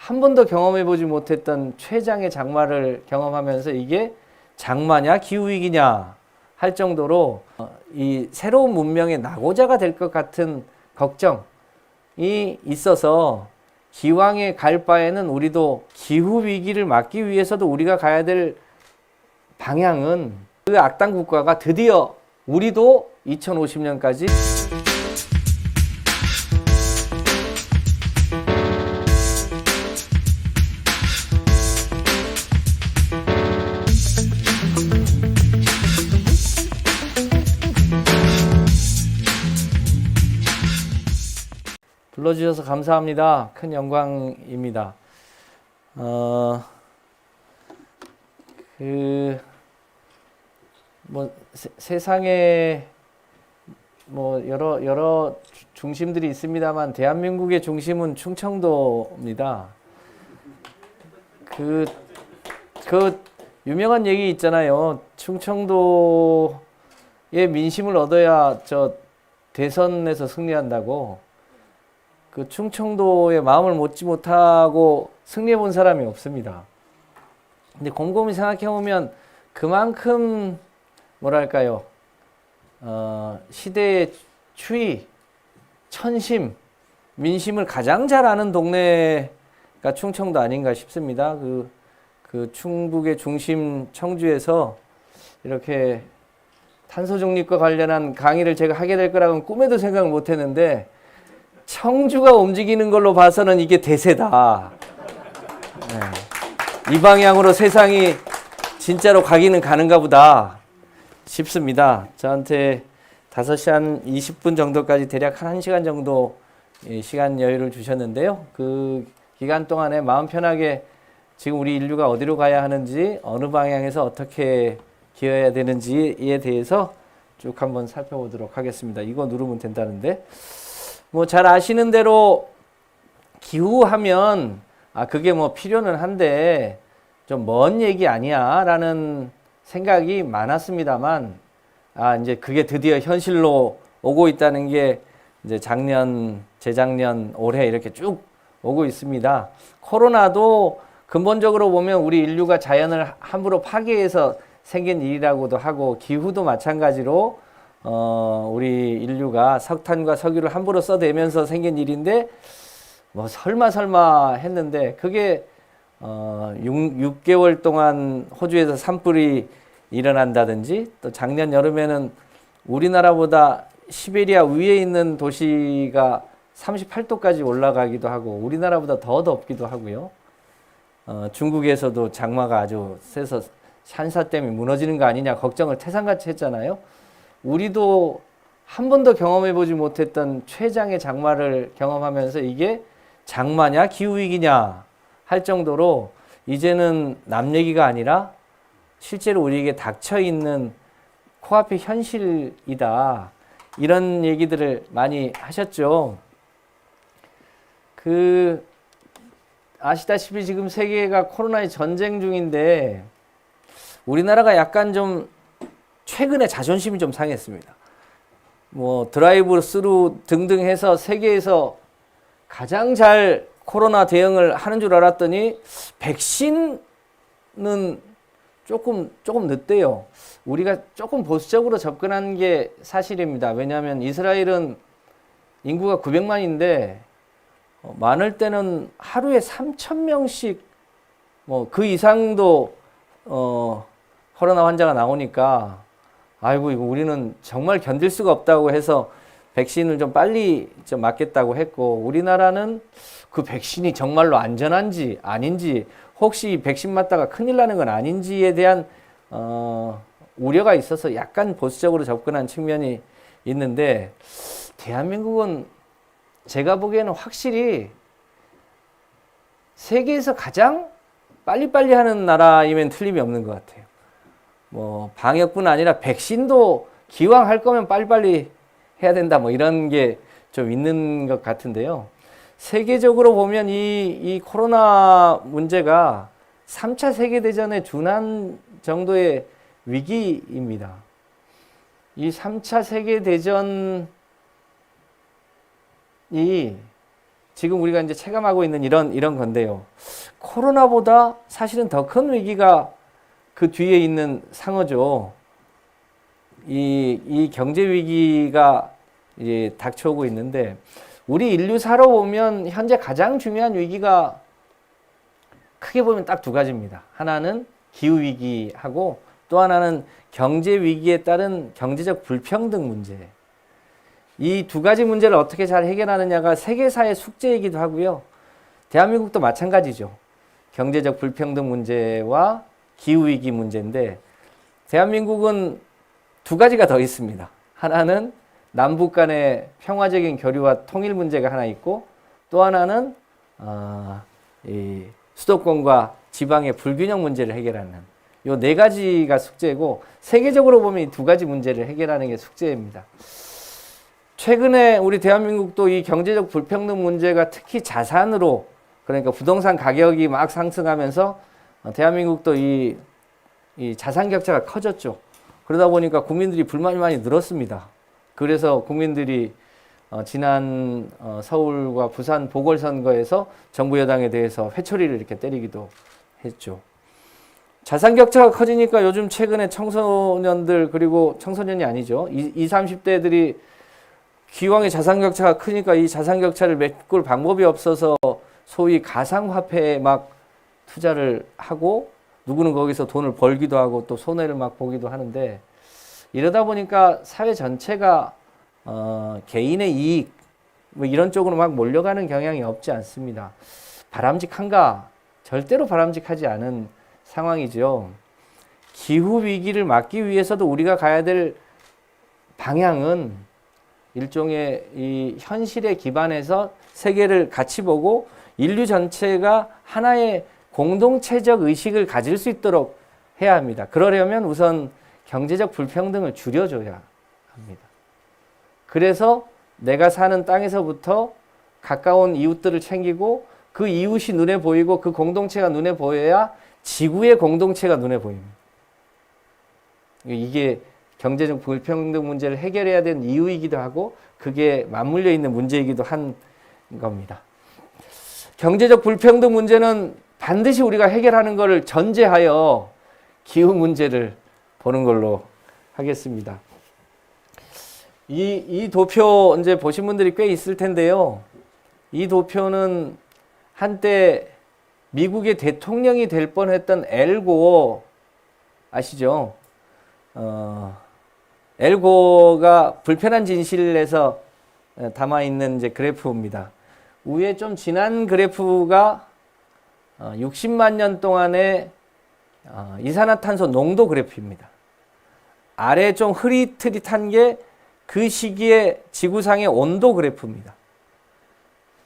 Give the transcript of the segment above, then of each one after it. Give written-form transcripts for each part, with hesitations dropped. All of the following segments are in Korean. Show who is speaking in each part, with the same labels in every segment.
Speaker 1: 한 번도 경험해보지 못했던 최장의 장마를 경험하면서 이게 장마냐 기후위기냐 할 정도로 이 새로운 문명의 낙오자가 될 것 같은 걱정이 있어서 기왕에 갈 바에는 우리도 기후위기를 막기 위해서도 우리가 가야 될 방향은 그 악당 국가가 드디어 우리도 2050년까지 불러주셔서 감사합니다. 큰 영광입니다. 세상에 여러 중심들이 있습니다만 대한민국의 중심은 충청도입니다. 그 유명한 얘기 있잖아요. 충청도의 민심을 얻어야 대선에서 승리한다고. 그 충청도의 마음을 먹지 못하고 승리해 본 사람이 없습니다. 근데 곰곰이 생각해 보면 그만큼 뭐랄까요, 시대의 추이, 천심, 민심을 가장 잘 아는 동네가 충청도 아닌가 싶습니다. 그 충북의 중심 청주에서 이렇게 탄소 중립과 관련한 강의를 제가 하게 될 거라고는 꿈에도 생각을 못 했는데 청주가 움직이는 걸로 봐서는 이게 대세다. 네. 이 방향으로 세상이 진짜로 가기는 가는가 보다 싶습니다. 저한테 5시 한 20분 정도까지 대략 한 1시간 정도 시간 여유를 주셨는데요. 그 기간 동안에 마음 편하게 지금 우리 인류가 어디로 가야 하는지, 어느 방향에서 어떻게 기어야 되는지에 대해서 쭉 한번 살펴보도록 하겠습니다. 이거 누르면 된다는데. 잘 아시는 대로 기후하면 그게 필요는 한데 좀 먼 얘기 아니야 라는 생각이 많았습니다만 이제 그게 드디어 현실로 오고 있다는 게 이제 작년, 재작년, 올해 이렇게 쭉 오고 있습니다. 코로나도 근본적으로 보면 우리 인류가 자연을 함부로 파괴해서 생긴 일이라고도 하고, 기후도 마찬가지로 우리 인류가 석탄과 석유를 함부로 써대면서 생긴 일인데 설마 했는데 그게 6개월 동안 호주에서 산불이 일어난다든지, 또 작년 여름에는 우리나라보다 시베리아 위에 있는 도시가 38도까지 올라가기도 하고 우리나라보다 더 덥기도 하고요. 중국에서도 장마가 아주 세서 산사 때문에 무너지는 거 아니냐 걱정을 태산같이 했잖아요. 우리도 한 번도 경험해보지 못했던 최장의 장마를 경험하면서 이게 장마냐 기후위기냐 할 정도로 이제는 남 얘기가 아니라 실제로 우리에게 닥쳐있는 코앞의 현실이다. 이런 얘기들을 많이 하셨죠. 아시다시피 지금 세계가 코로나의 전쟁 중인데 우리나라가 약간 좀 최근에 자존심이 좀 상했습니다. 드라이브 스루 등등 해서 세계에서 가장 잘 코로나 대응을 하는 줄 알았더니 백신은 조금 늦대요. 우리가 조금 보수적으로 접근한 게 사실입니다. 왜냐하면 이스라엘은 인구가 900만인데 많을 때는 하루에 3,000명씩 그 이상도 코로나 환자가 나오니까 아이고 이거 우리는 정말 견딜 수가 없다고 해서 백신을 좀 빨리 맞겠다고 했고, 우리나라는 그 백신이 정말로 안전한지 아닌지, 혹시 백신 맞다가 큰일 나는 건 아닌지에 대한 우려가 있어서 약간 보수적으로 접근한 측면이 있는데, 대한민국은 제가 보기에는 확실히 세계에서 가장 빨리빨리 하는 나라이면 틀림이 없는 것 같아요. 방역뿐 아니라 백신도 기왕 할 거면 빨리빨리 해야 된다 이런 게 좀 있는 것 같은데요. 세계적으로 보면 이 코로나 문제가 3차 세계대전에 준한 정도의 위기입니다. 이 3차 세계대전이 지금 우리가 이제 체감하고 있는 이런 건데요. 코로나보다 사실은 더 큰 위기가 그 뒤에 있는 상어죠. 이 경제 위기가 이제 닥쳐오고 있는데, 우리 인류사로 보면 현재 가장 중요한 위기가 크게 보면 딱 두 가지입니다. 하나는 기후 위기하고 또 하나는 경제 위기에 따른 경제적 불평등 문제. 이 두 가지 문제를 어떻게 잘 해결하느냐가 세계사의 숙제이기도 하고요. 대한민국도 마찬가지죠. 경제적 불평등 문제와 기후 위기 문제인데, 대한민국은 두 가지가 더 있습니다. 하나는 남북 간의 평화적인 교류와 통일 문제가 하나 있고, 또 하나는 이 수도권과 지방의 불균형 문제를 해결하는 요 네 가지가 숙제고, 세계적으로 보면 이 두 가지 문제를 해결하는 게 숙제입니다. 최근에 우리 대한민국도 이 경제적 불평등 문제가 특히 자산으로, 그러니까 부동산 가격이 막 상승하면서 대한민국도 이 자산 격차가 커졌죠. 그러다 보니까 국민들이 불만이 많이 늘었습니다. 그래서 국민들이 지난 서울과 부산 보궐선거에서 정부 여당에 대해서 회초리를 이렇게 때리기도 했죠. 자산 격차가 커지니까 요즘 최근에 청소년들, 그리고 청소년이 아니죠, 20, 30대들이 기왕에 자산 격차가 크니까 이 자산 격차를 메꿀 방법이 없어서 소위 가상화폐에 막 투자를 하고, 누구는 거기서 돈을 벌기도 하고 또 손해를 막 보기도 하는데, 이러다 보니까 사회 전체가 개인의 이익 뭐 이런 쪽으로 막 몰려가는 경향이 없지 않습니다. 바람직한가? 절대로 바람직하지 않은 상황이죠. 기후 위기를 막기 위해서도 우리가 가야 될 방향은 일종의 이 현실에 기반해서 세계를 같이 보고 인류 전체가 하나의 공동체적 의식을 가질 수 있도록 해야 합니다. 그러려면 우선 경제적 불평등을 줄여줘야 합니다. 그래서 내가 사는 땅에서부터 가까운 이웃들을 챙기고, 그 이웃이 눈에 보이고 그 공동체가 눈에 보여야 지구의 공동체가 눈에 보입니다. 이게 경제적 불평등 문제를 해결해야 되는 이유이기도 하고, 그게 맞물려 있는 문제이기도 한 겁니다. 경제적 불평등 문제는 반드시 우리가 해결하는 것을 전제하여 기후 문제를 보는 걸로 하겠습니다. 이 도표 이제 보신 분들이 꽤 있을 텐데요. 이 도표는 한때 미국의 대통령이 될 뻔했던 엘 고어 아시죠? 엘 고어가 불편한 진실에서 담아 있는 이제 그래프입니다. 위에 좀 진한 그래프가 60만 년 동안의 이산화탄소 농도 그래프입니다. 아래 좀 흐릿흐릿한 게 그 시기의 지구상의 온도 그래프입니다.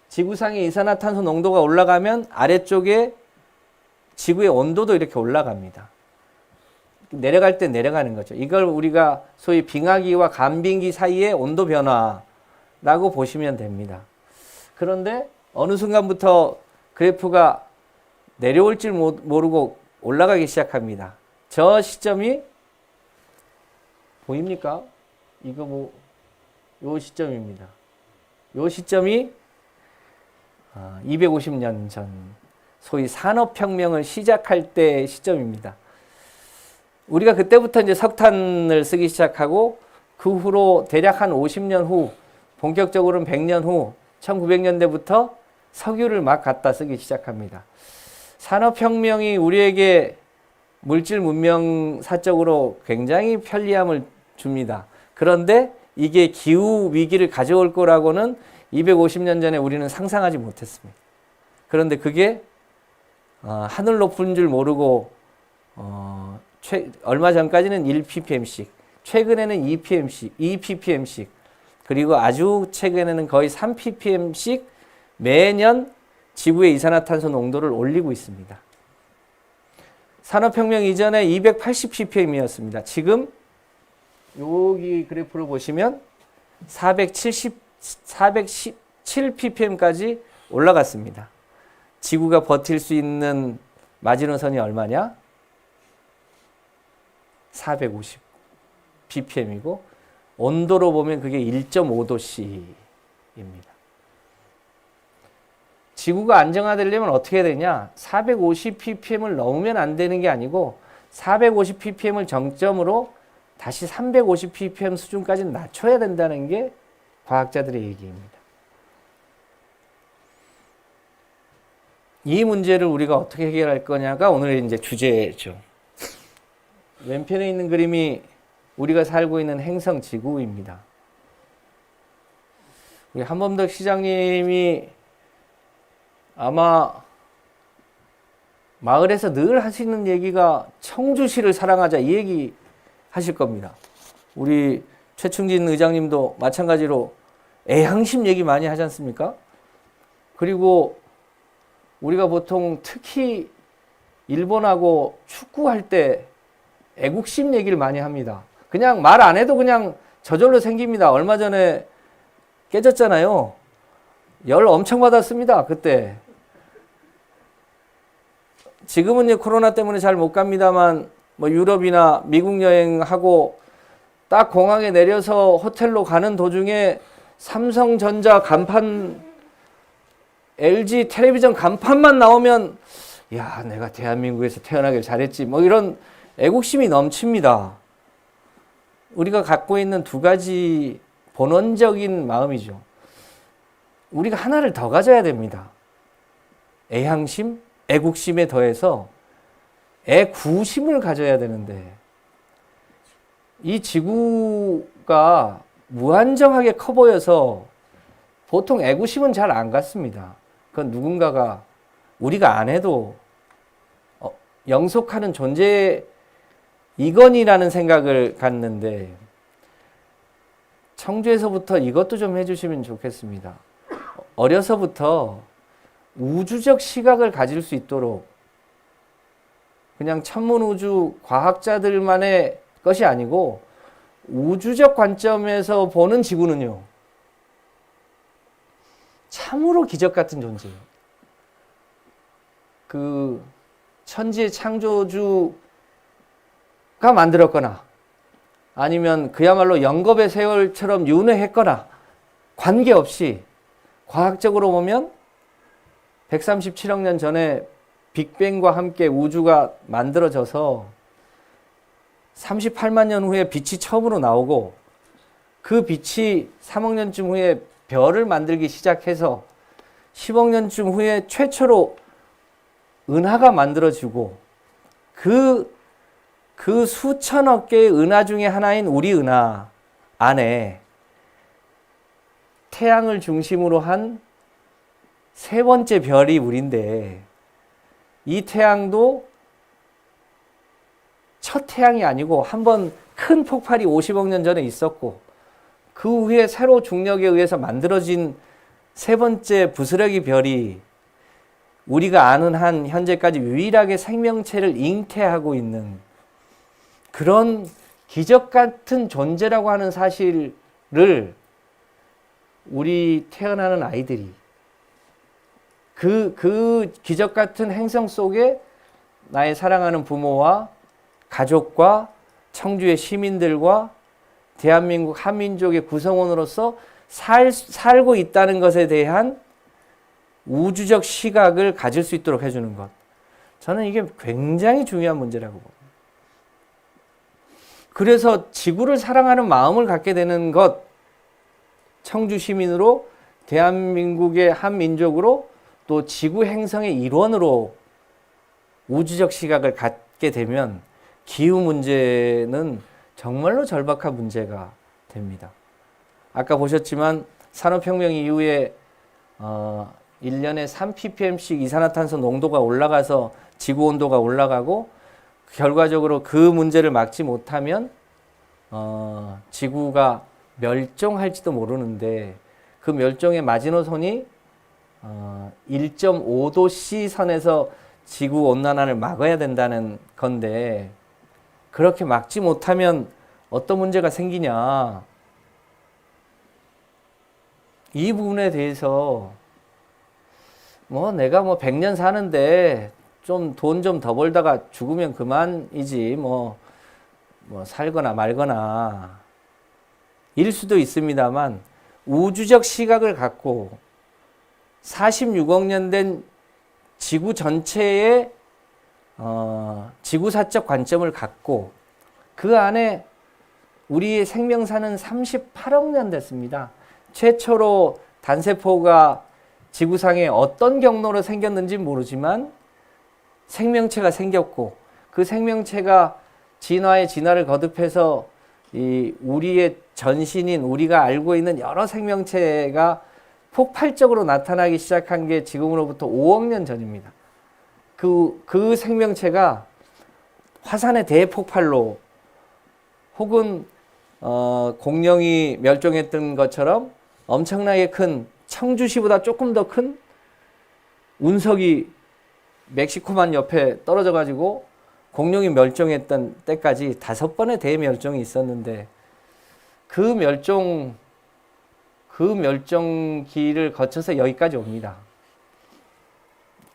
Speaker 1: 지구상의 이산화탄소 농도가 올라가면 아래쪽에 지구의 온도도 이렇게 올라갑니다. 내려갈 때 내려가는 거죠. 이걸 우리가 소위 빙하기와 간빙기 사이의 온도 변화라고 보시면 됩니다. 그런데 어느 순간부터 그래프가 내려올 줄 모르고 올라가기 시작합니다. 저 시점이 보입니까? 이거 요 시점입니다. 요 시점이 250년 전 소위 산업혁명을 시작할 때 시점입니다. 우리가 그때부터 이제 석탄을 쓰기 시작하고, 그 후로 대략 한 50년 후, 본격적으로는 100년 후 1900년대부터 석유를 막 갖다 쓰기 시작합니다. 산업혁명이 우리에게 물질 문명사적으로 굉장히 편리함을 줍니다. 그런데 이게 기후 위기를 가져올 거라고는 250년 전에 우리는 상상하지 못했습니다. 그런데 그게 하늘 높은 줄 모르고 얼마 전까지는 1ppm씩, 최근에는 2ppm씩, 그리고 아주 최근에는 거의 3ppm씩 매년 지구의 이산화탄소 농도를 올리고 있습니다. 산업혁명 이전에 280ppm이었습니다. 지금 여기 그래프를 보시면 417ppm까지 올라갔습니다. 지구가 버틸 수 있는 마지노선이 얼마냐? 450 ppm이고, 온도로 보면 그게 1.5도씨입니다. 지구가 안정화되려면 어떻게 해야 되냐? 450ppm을 넘으면 안 되는 게 아니고 450ppm을 정점으로 다시 350ppm 수준까지 낮춰야 된다는 게 과학자들의 얘기입니다. 이 문제를 우리가 어떻게 해결할 거냐가 오늘의 이제 주제죠. 왼편에 있는 그림이 우리가 살고 있는 행성 지구입니다. 우리 한범덕 시장님이 아마 마을에서 늘 하시는 얘기가 청주시를 사랑하자 이 얘기 하실 겁니다. 우리 최충진 의장님도 마찬가지로 애향심 얘기 많이 하지 않습니까? 그리고 우리가 보통 특히 일본하고 축구할 때 애국심 얘기를 많이 합니다. 그냥 말 안 해도 그냥 저절로 생깁니다. 얼마 전에 깨졌잖아요. 열 엄청 받았습니다. 그때. 지금은 이제 코로나 때문에 잘 못 갑니다만 뭐 유럽이나 미국 여행하고 딱 공항에 내려서 호텔로 가는 도중에 삼성전자 간판, LG 텔레비전 간판만 나오면 야, 내가 대한민국에서 태어나길 잘했지. 뭐 이런 애국심이 넘칩니다. 우리가 갖고 있는 두 가지 본원적인 마음이죠. 우리가 하나를 더 가져야 됩니다. 애향심, 애국심에 더해서 애구심을 가져야 되는데 이 지구가 무한정하게 커 보여서 보통 애구심은 잘 안 갖습니다. 그건 누군가가 우리가 안 해도 영속하는 존재이건이라는 생각을 갖는데 청주에서부터 이것도 좀 해주시면 좋겠습니다. 어려서부터 우주적 시각을 가질 수 있도록 그냥 천문우주 과학자들만의 것이 아니고 우주적 관점에서 보는 지구는요. 참으로 기적 같은 존재예요. 그 천지의 창조주가 만들었거나 아니면 그야말로 영겁의 세월처럼 윤회했거나 관계없이 과학적으로 보면 137억 년 전에 빅뱅과 함께 우주가 만들어져서 38만 년 후에 빛이 처음으로 나오고 그 빛이 3억 년쯤 후에 별을 만들기 시작해서 10억 년쯤 후에 최초로 은하가 만들어지고 그 수천억 개의 은하 중에 하나인 우리 은하 안에 태양을 중심으로 한 세 번째 별이 우리인데 이 태양도 첫 태양이 아니고 한번 큰 폭발이 50억 년 전에 있었고 그 후에 세로 중력에 의해서 만들어진 세 번째 부스러기 별이 우리가 아는 한 현재까지 유일하게 생명체를 잉태하고 있는 그런 기적 같은 존재라고 하는 사실을 우리 태어나는 아이들이 그 기적 같은 행성 속에 나의 사랑하는 부모와 가족과 청주의 시민들과 대한민국 한민족의 구성원으로서 살고 있다는 것에 대한 우주적 시각을 가질 수 있도록 해주는 것. 저는 이게 굉장히 중요한 문제라고 봅니다. 그래서 지구를 사랑하는 마음을 갖게 되는 것, 청주 시민으로 대한민국의 한 민족으로 또 지구 행성의 일원으로 우주적 시각을 갖게 되면 기후 문제는 정말로 절박한 문제가 됩니다. 아까 보셨지만 산업혁명 이후에 1년에 3ppm씩 이산화탄소 농도가 올라가서 지구 온도가 올라가고 결과적으로 그 문제를 막지 못하면 지구가 멸종할지도 모르는데 그 멸종의 마지노선이 1.5도C 선에서 지구 온난화를 막아야 된다는 건데 그렇게 막지 못하면 어떤 문제가 생기냐 이 부분에 대해서 뭐 내가 뭐 100년 사는데 좀 돈 좀 더 벌다가 죽으면 그만이지 뭐 살거나 말거나 일 수도 있습니다만 우주적 시각을 갖고 46억 년 된 지구 전체의 지구사적 관점을 갖고 그 안에 우리의 생명사는 38억 년 됐습니다. 최초로 단세포가 지구상에 어떤 경로로 생겼는지 모르지만 생명체가 생겼고 그 생명체가 진화의 진화를 거듭해서 이 우리의 전신인 우리가 알고 있는 여러 생명체가 폭발적으로 나타나기 시작한 게 지금으로부터 5억 년 전입니다. 그 생명체가 화산의 대폭발로 혹은 공룡이 멸종했던 것처럼 엄청나게 큰 청주시보다 조금 더 큰 운석이 멕시코만 옆에 떨어져 가지고 공룡이 멸종했던 때까지 5번의 대멸종이 있었는데 그 멸종기를 거쳐서 여기까지 옵니다.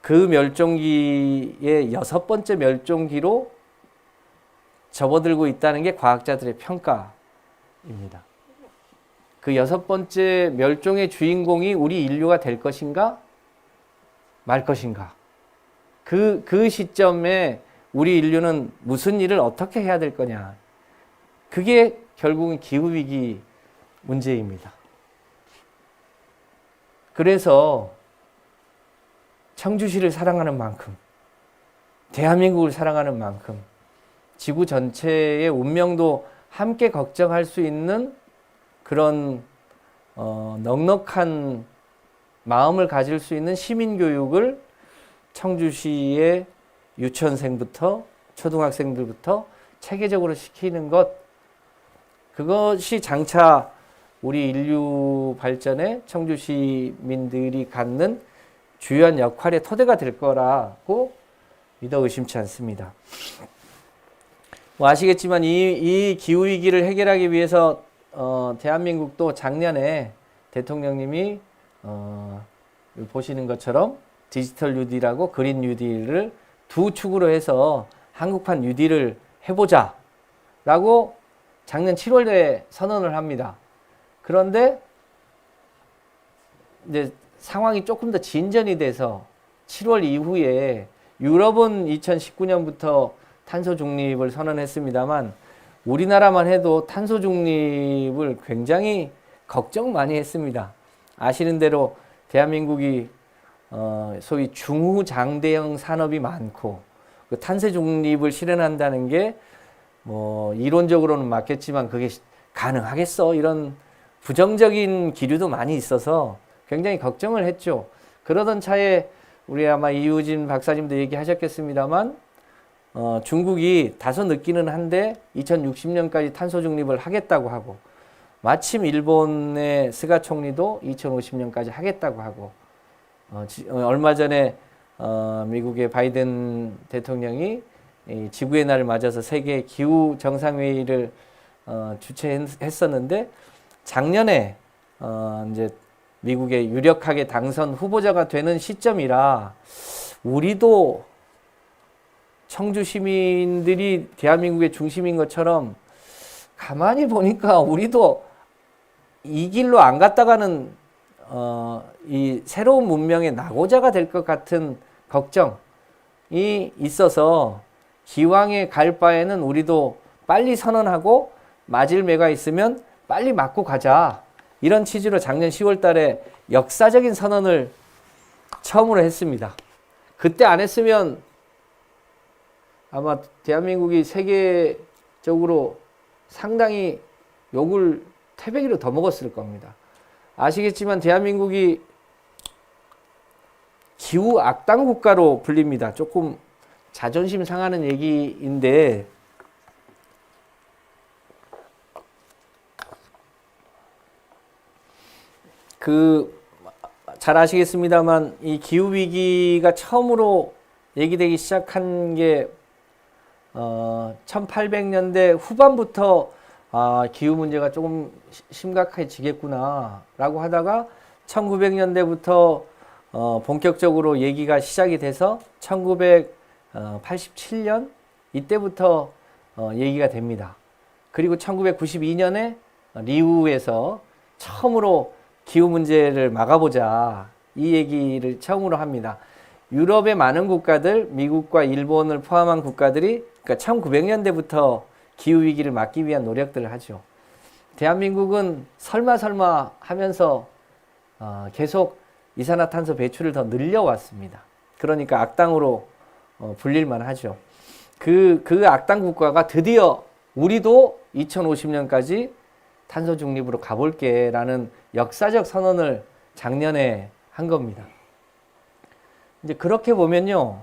Speaker 1: 그 멸종기의 6번째 멸종기로 접어들고 있다는 게 과학자들의 평가입니다. 그 6번째 멸종의 주인공이 우리 인류가 될 것인가 말 것인가. 그 시점에 우리 인류는 무슨 일을 어떻게 해야 될 거냐. 그게 결국은 기후위기 문제입니다. 그래서 청주시를 사랑하는 만큼, 대한민국을 사랑하는 만큼, 지구 전체의 운명도 함께 걱정할 수 있는 그런 넉넉한 마음을 가질 수 있는 시민교육을 청주시의 유치원생부터 초등학생들부터 체계적으로 시키는 것, 그것이 장차 우리 인류 발전에 청주시민들이 갖는 주요한 역할의 토대가 될 거라고 믿어 의심치 않습니다. 뭐 아시겠지만 이 기후위기를 해결하기 위해서 대한민국도 작년에 대통령님이 보시는 것처럼 디지털 뉴딜하고 그린 뉴딜을 두 축으로 해서 한국판 뉴딜을 해보자 라고 작년 7월에 선언을 합니다. 그런데 이제 상황이 조금 더 진전이 돼서 7월 이후에 유럽은 2019년부터 탄소 중립을 선언했습니다만 우리나라만 해도 탄소 중립을 굉장히 걱정 많이 했습니다. 아시는 대로 대한민국이 소위 중후장대형 산업이 많고 그 탄소 중립을 실현한다는 게 뭐 이론적으로는 맞겠지만 그게 가능하겠어 이런 부정적인 기류도 많이 있어서 굉장히 걱정을 했죠. 그러던 차에 우리 아마 이우진 박사님도 얘기하셨겠습니다만 중국이 다소 늦기는 한데 2060년까지 탄소 중립을 하겠다고 하고 마침 일본의 스가 총리도 2050년까지 하겠다고 하고 얼마 전에 미국의 바이든 대통령이 이 지구의 날을 맞아서 세계 기후 정상회의를 주최했었는데 작년에 이제 미국의 유력하게 당선 후보자가 되는 시점이라 우리도 청주 시민들이 대한민국의 중심인 것처럼 가만히 보니까 우리도 이 길로 안 갔다가는 이 새로운 문명의 낙오자가 될 것 같은 걱정이 있어서 기왕에 갈 바에는 우리도 빨리 선언하고 맞을 매가 있으면 빨리 맞고 가자. 이런 취지로 작년 10월 달에 역사적인 선언을 처음으로 했습니다. 그때 안 했으면 아마 대한민국이 세계적으로 상당히 욕을 태백이로 더 먹었을 겁니다. 아시겠지만 대한민국이 기후 악당 국가로 불립니다. 조금 자존심 상하는 얘기인데 잘 아시겠습니다만 이 기후위기가 처음으로 얘기되기 시작한 게 1800년대 후반부터 기후 문제가 조금 심각해지겠구나 라고 하다가 1900년대부터 본격적으로 얘기가 시작이 돼서 1987년 이때부터 얘기가 됩니다. 그리고 1992년에 리우에서 처음으로 기후 문제를 막아보자 이 얘기를 처음으로 합니다. 유럽의 많은 국가들, 미국과 일본을 포함한 국가들이 그러니까 1900년대부터 기후위기를 막기 위한 노력들을 하죠. 대한민국은 설마 하면서 계속 이산화탄소 배출을 더 늘려왔습니다. 그러니까 악당으로 불릴만 하죠. 그 악당 국가가 드디어 우리도 2050년까지 탄소 중립으로 가볼게 라는 역사적 선언을 작년에 한 겁니다. 이제 그렇게 보면요.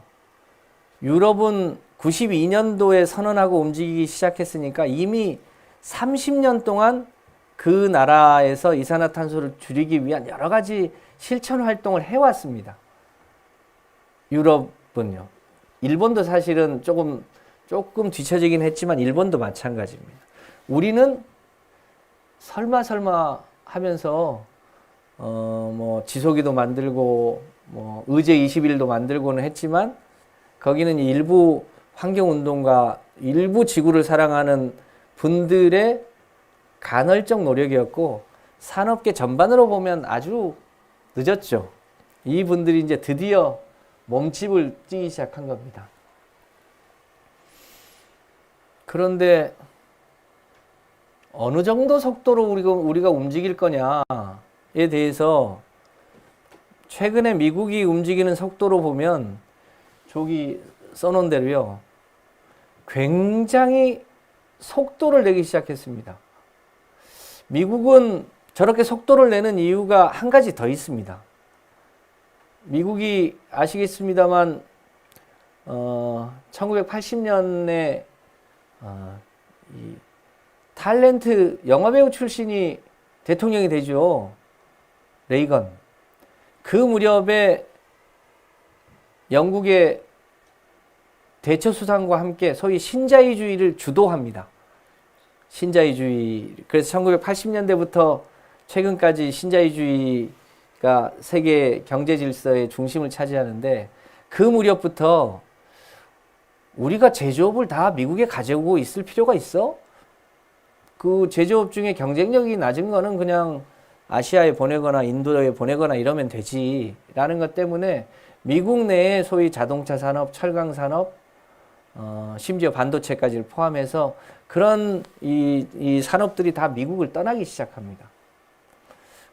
Speaker 1: 유럽은 92년도에 선언하고 움직이기 시작했으니까 이미 30년 동안 그 나라에서 이산화탄소를 줄이기 위한 여러 가지 실천 활동을 해왔습니다. 유럽은요. 일본도 사실은 조금 뒤처지긴 했지만 일본도 마찬가지입니다. 우리는 설마 하면서 뭐 지소기도 만들고 뭐 의제 21도 만들고는 했지만 거기는 일부 환경운동가 일부 지구를 사랑하는 분들의 간헐적 노력이었고 산업계 전반으로 보면 아주 늦었죠. 이 분들이 이제 드디어 몸집을 찌기 시작한 겁니다. 그런데 어느 정도 속도로 우리가 움직일 거냐에 대해서 최근에 미국이 움직이는 속도로 보면 저기 써놓은 대로요. 굉장히 속도를 내기 시작했습니다. 미국은 저렇게 속도를 내는 이유가 한 가지 더 있습니다. 미국이 아시겠습니다만 1980년에 이 탤런트 영화배우 출신이 대통령이 되죠. 레이건. 그 무렵에 영국의 대처 수상과 함께 소위 신자유주의를 주도합니다. 신자유주의. 그래서 1980년대부터 최근까지 신자유주의가 세계 경제 질서의 중심을 차지하는데 그 무렵부터 우리가 제조업을 다 미국에 가져오고 있을 필요가 있어? 그 제조업 중에 경쟁력이 낮은 거는 그냥 아시아에 보내거나 인도에 보내거나 이러면 되지 라는 것 때문에 미국 내에 소위 자동차 산업, 철강 산업, 심지어 반도체까지를 포함해서 그런 이 산업들이 다 미국을 떠나기 시작합니다.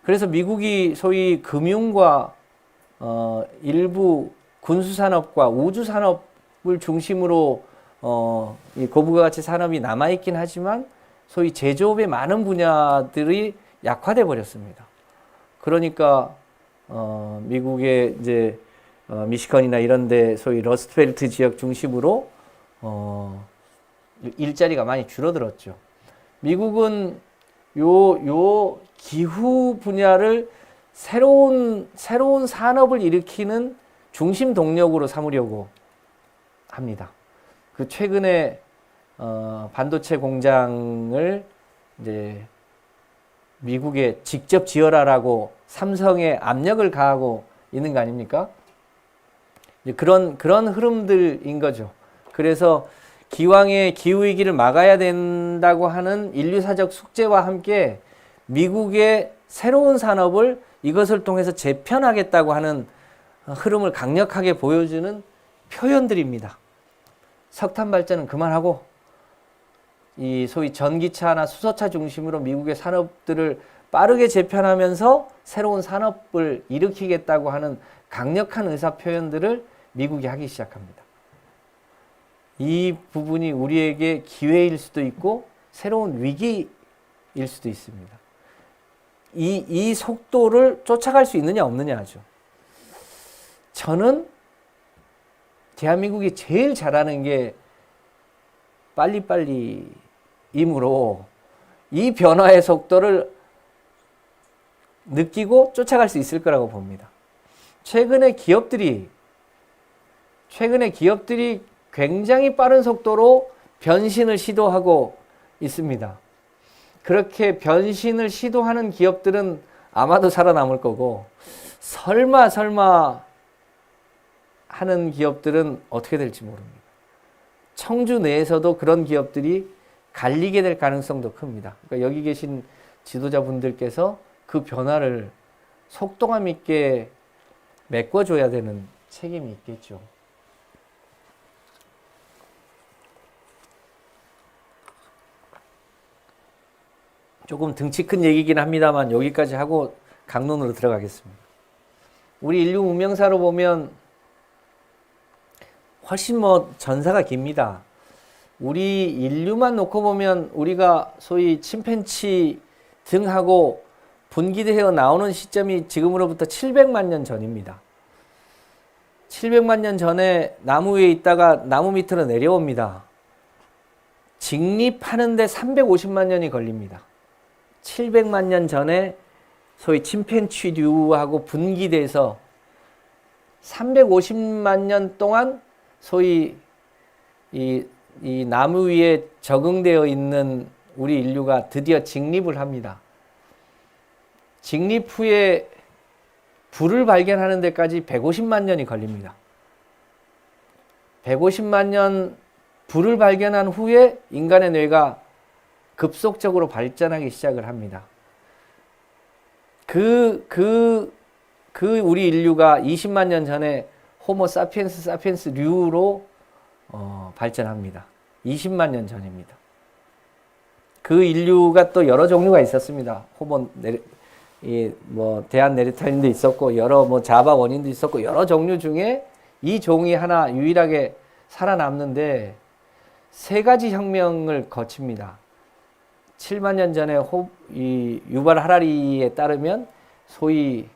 Speaker 1: 그래서 미국이 소위 금융과 일부 군수산업과 우주산업을 중심으로 이 고부가가치 산업이 남아있긴 하지만 소위 제조업의 많은 분야들이 약화돼 버렸습니다. 그러니까 미국의 이제 미시건이나 이런데 소위 러스트벨트 지역 중심으로 일자리가 많이 줄어들었죠. 미국은 요 기후 분야를 새로운 산업을 일으키는 중심 동력으로 삼으려고 합니다. 그 최근에 반도체 공장을 이제 미국에 직접 지어라라고 삼성에 압력을 가하고 있는 거 아닙니까? 그런 흐름들인 거죠. 그래서 기왕의 기후위기를 막아야 된다고 하는 인류사적 숙제와 함께 미국의 새로운 산업을 이것을 통해서 재편하겠다고 하는 흐름을 강력하게 보여주는 표현들입니다. 석탄 발전은 그만하고 이 소위 전기차나 수소차 중심으로 미국의 산업들을 빠르게 재편하면서 새로운 산업을 일으키겠다고 하는 강력한 의사 표현들을 미국이 하기 시작합니다. 이 부분이 우리에게 기회일 수도 있고 새로운 위기일 수도 있습니다. 이 속도를 쫓아갈 수 있느냐 없느냐죠. 저는 대한민국이 제일 잘하는 게 빨리빨리이므로 이 변화의 속도를 느끼고 쫓아갈 수 있을 거라고 봅니다. 최근에 기업들이 굉장히 빠른 속도로 변신을 시도하고 있습니다. 그렇게 변신을 시도하는 기업들은 아마도 살아남을 거고 설마 하는 기업들은 어떻게 될지 모릅니다. 청주 내에서도 그런 기업들이 갈리게 될 가능성도 큽니다. 그러니까 여기 계신 지도자분들께서 그 변화를 속도감 있게 메꿔줘야 되는 책임이 있겠죠. 조금 등치 큰 얘기긴 합니다만 여기까지 하고 강론으로 들어가겠습니다. 우리 인류 문명사로 보면 훨씬 전사가 깁니다. 우리 인류만 놓고 보면 우리가 소위 침팬치 등하고 분기되어 나오는 시점이 지금으로부터 700만 년 전입니다. 700만 년 전에 나무 위에 있다가 나무 밑으로 내려옵니다. 직립하는데 350만 년이 걸립니다. 700만 년 전에 소위 침팬치류하고 분기돼서 350만 년 동안 소위 이 나무 위에 적응되어 있는 우리 인류가 드디어 직립을 합니다. 직립 후에 불을 발견하는 데까지 150만 년이 걸립니다. 150만 년 불을 발견한 후에 인간의 뇌가 급속적으로 발전하기 시작을 합니다. 우리 인류가 20만 년 전에 호모 사피엔스 사피엔스류로 발전합니다. 20만 년 전입니다. 그 인류가 또 여러 종류가 있었습니다. 대한네리탈린도 있었고, 여러 자바 원인도 있었고, 여러 종류 중에 이 종이 하나 유일하게 살아남는데, 3가지 혁명을 거칩니다. 7만 년 전에 유발 하라리에 따르면 소위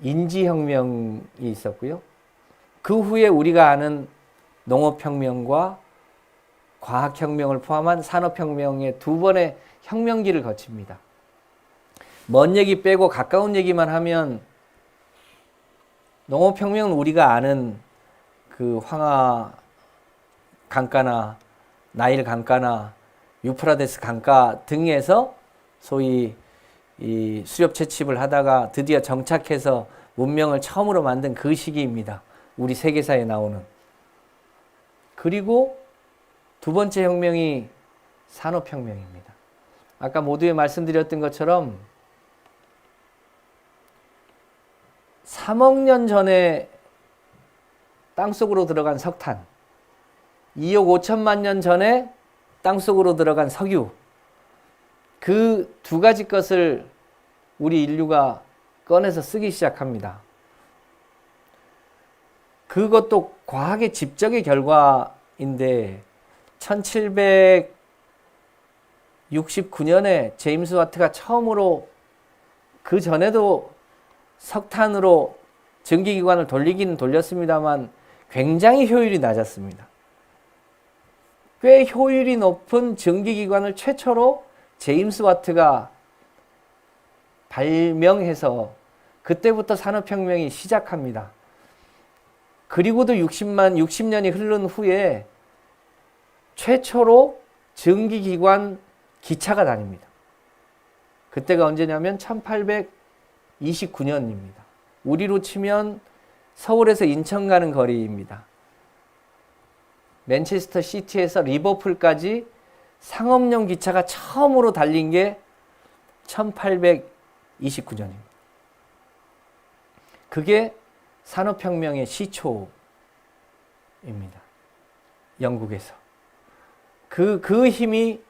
Speaker 1: 인지혁명이 있었고요. 그 후에 우리가 아는 농업혁명과 과학혁명을 포함한 산업혁명의 2번의 혁명기를 거칩니다. 먼 얘기 빼고 가까운 얘기만 하면 농업혁명은 우리가 아는 그 황하 강가나 나일 강가나 유프라데스 강가 등에서 소위 이 수렵 채집을 하다가 드디어 정착해서 문명을 처음으로 만든 그 시기입니다. 우리 세계사에 나오는. 그리고 2번째 혁명이 산업혁명입니다. 아까 모두에 말씀드렸던 것처럼 3억 년 전에 땅속으로 들어간 석탄, 2억 5천만 년 전에 땅속으로 들어간 석유, 그 2가지 것을 우리 인류가 꺼내서 쓰기 시작합니다. 그것도 과학의 집적의 결과인데 1769년에 제임스 와트가 처음으로, 그 전에도 석탄으로 전기기관을 돌리기는 돌렸습니다만 굉장히 효율이 낮았습니다. 꽤 효율이 높은 전기기관을 최초로 제임스 와트가 발명해서 그때부터 산업혁명이 시작합니다. 그리고도 60년이 흐른 후에 최초로 전기기관 기차가 다닙니다. 그때가 언제냐면 1829년입니다. 우리로 치면 서울에서 인천 가는 거리입니다. 맨체스터 시티에서 리버풀까지 상업용 기차가 처음으로 달린 게 1829년입니다. 그게 산업혁명의 시초입니다. 영국에서. 그 힘이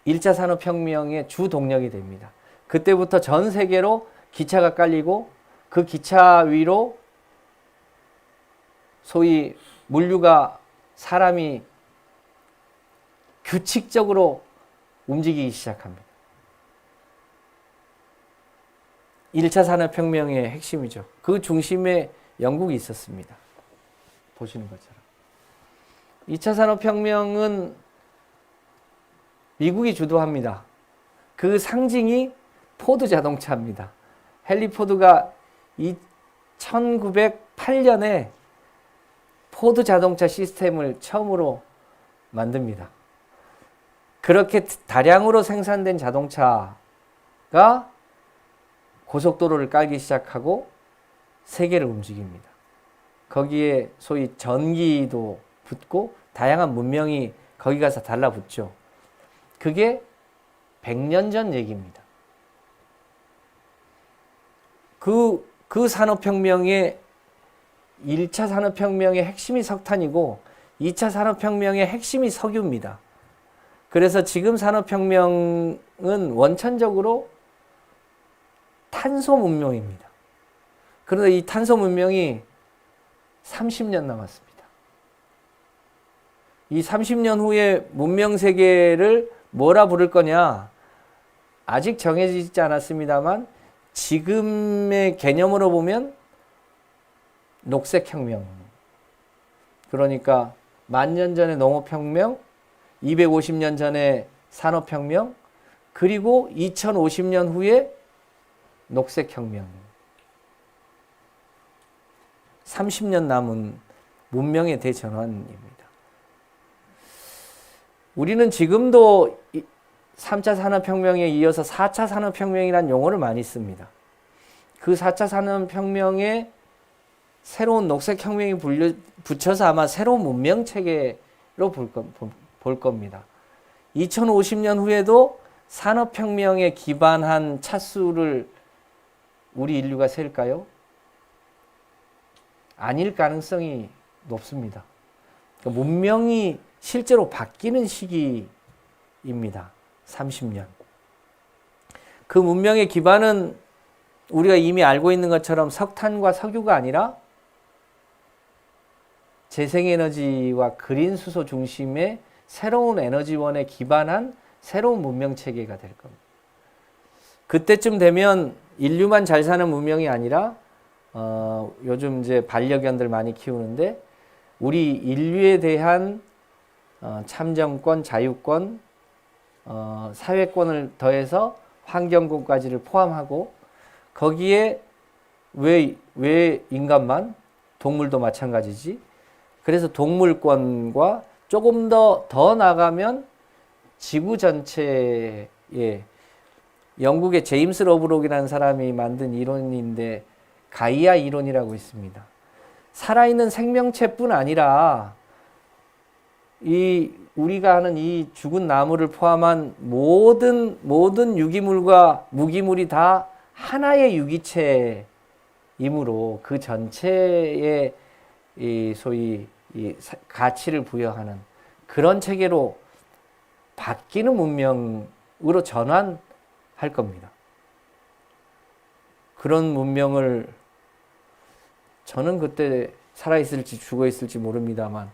Speaker 1: 1차 산업혁명의 주 동력이 됩니다. 그때부터 전 세계로 기차가 깔리고 그 기차 위로 소위 물류가 사람이 규칙적으로 움직이기 시작합니다. 1차 산업혁명의 핵심이죠. 그 중심에 영국이 있었습니다. 보시는 것처럼. 2차 산업혁명은 미국이 주도합니다. 그 상징이 포드 자동차입니다. 헨리 포드가 1908년에 포드 자동차 시스템을 처음으로 만듭니다. 그렇게 다량으로 생산된 자동차가 고속도로를 깔기 시작하고 세계를 움직입니다. 거기에 소위 전기도 붙고 다양한 문명이 거기 가서 달라붙죠. 그게 100년 전 얘기입니다. 그 산업혁명의 1차 산업혁명의 핵심이 석탄이고 2차 산업혁명의 핵심이 석유입니다. 그래서 지금 산업혁명은 원천적으로 탄소 문명입니다. 그런데 이 탄소 문명이 30년 남았습니다. 이 30년 후에 문명 세계를 뭐라 부를 거냐? 아직 정해지지 않았습니다만 지금의 개념으로 보면 녹색혁명. 그러니까 10,000년 전에 농업혁명, 250년 전에 산업혁명, 그리고 2050년 후에 녹색혁명. 30년 남은 문명의 대전환입니다. 우리는 지금도 3차 산업혁명에 이어서 4차 산업혁명이라는 용어를 많이 씁니다. 그 4차 산업혁명에 새로운 녹색혁명이 붙여서 아마 새로운 문명체계로 볼 겁니다. 2050년 후에도 산업혁명에 기반한 차수를 우리 인류가 셀까요? 아닐 가능성이 높습니다. 그러니까 문명이 실제로 바뀌는 시기입니다. 30년. 그 문명의 기반은 우리가 이미 알고 있는 것처럼 석탄과 석유가 아니라 재생에너지와 그린수소 중심의 새로운 에너지원에 기반한 새로운 문명체계가 될 겁니다. 그때쯤 되면 인류만 잘 사는 문명이 아니라 요즘 이제 반려견들 많이 키우는데 우리 인류에 대한 참정권, 자유권, 사회권을 더해서 환경권까지를 포함하고 거기에 왜 인간만? 동물도 마찬가지지. 그래서 동물권과 조금 더 나가면 지구 전체에 영국의 제임스 로브록이라는 사람이 만든 이론인데 가이아 이론이라고 있습니다. 살아있는 생명체뿐 아니라 우리가 하는 이 죽은 나무를 포함한 모든 유기물과 무기물이 다 하나의 유기체이므로 그 전체에 소위 가치를 부여하는 그런 체계로 바뀌는 문명으로 전환할 겁니다. 그런 문명을 저는 그때 살아있을지 죽어있을지 모릅니다만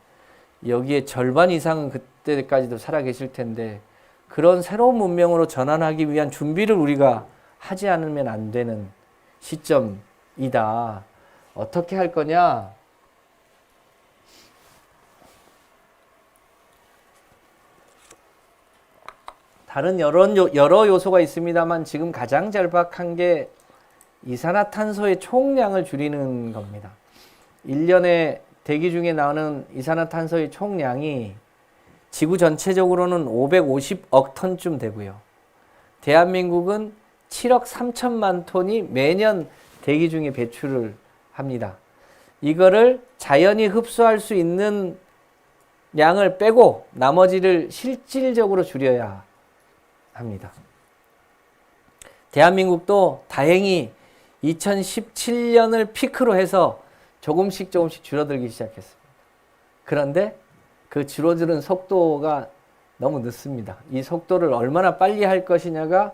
Speaker 1: 여기에 절반 이상은 그때까지도 살아계실 텐데 그런 새로운 문명으로 전환하기 위한 준비를 우리가 하지 않으면 안 되는 시점이다. 어떻게 할 거냐? 다른 여러 요소가 있습니다만 지금 가장 절박한 게 이산화탄소의 총량을 줄이는 겁니다. 1년에 대기 중에 나오는 이산화탄소의 총량이 지구 전체적으로는 550억 톤쯤 되고요. 대한민국은 7억 3천만 톤이 매년 대기 중에 배출을 합니다. 이거를 자연이 흡수할 수 있는 양을 빼고 나머지를 실질적으로 줄여야 합니다. 대한민국도 다행히 2017년을 피크로 해서 조금씩 줄어들기 시작했습니다. 그런데 그 줄어드는 속도가 너무 늦습니다. 이 속도를 얼마나 빨리 할 것이냐가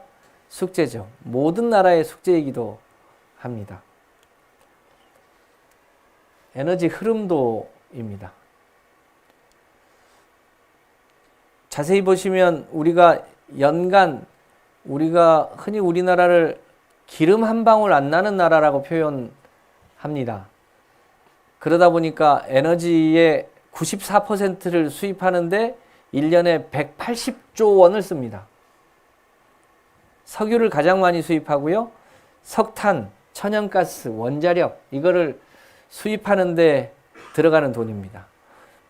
Speaker 1: 숙제죠. 모든 나라의 숙제이기도 합니다. 에너지 흐름도입니다. 자세히 보시면 우리가 연간 우리가 흔히 우리나라를 기름 한 방울 안 나는 나라라고 표현합니다. 그러다 보니까 에너지의 94%를 수입하는데 1년에 180조 원을 씁니다. 석유를 가장 많이 수입하고요. 석탄, 천연가스, 원자력 이거를 수입하는데 들어가는 돈입니다.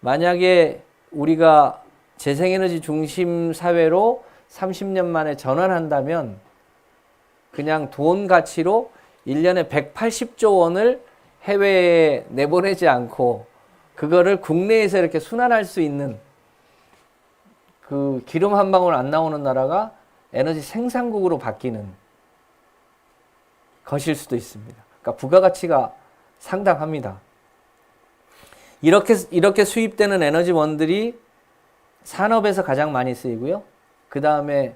Speaker 1: 만약에 우리가 재생에너지 중심 사회로 30년 만에 전환한다면 그냥 돈 가치로 1년에 180조 원을 해외에 내보내지 않고 그거를 국내에서 이렇게 순환할 수 있는 그 기름 한 방울 안 나오는 나라가 에너지 생산국으로 바뀌는 것일 수도 있습니다. 그러니까 그러니까 부가가치가 상당합니다. 이렇게 수입되는 에너지원들이 산업에서 가장 많이 쓰이고요. 그 다음에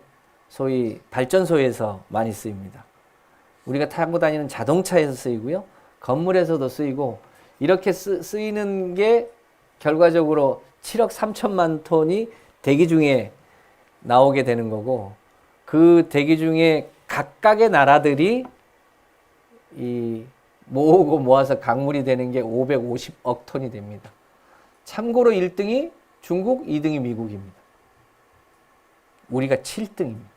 Speaker 1: 소위 발전소에서 많이 쓰입니다. 우리가 타고 다니는 자동차에서 쓰이고요. 건물에서도 쓰이고 이렇게 쓰이는 게 결과적으로 7억 3천만 톤이 대기 중에 나오게 되는 거고 그 대기 중에 각각의 나라들이 이 모으고 모아서 강물이 되는 게 550억 톤이 됩니다. 참고로 1등이 중국, 2등이 미국입니다. 우리가 7등입니다.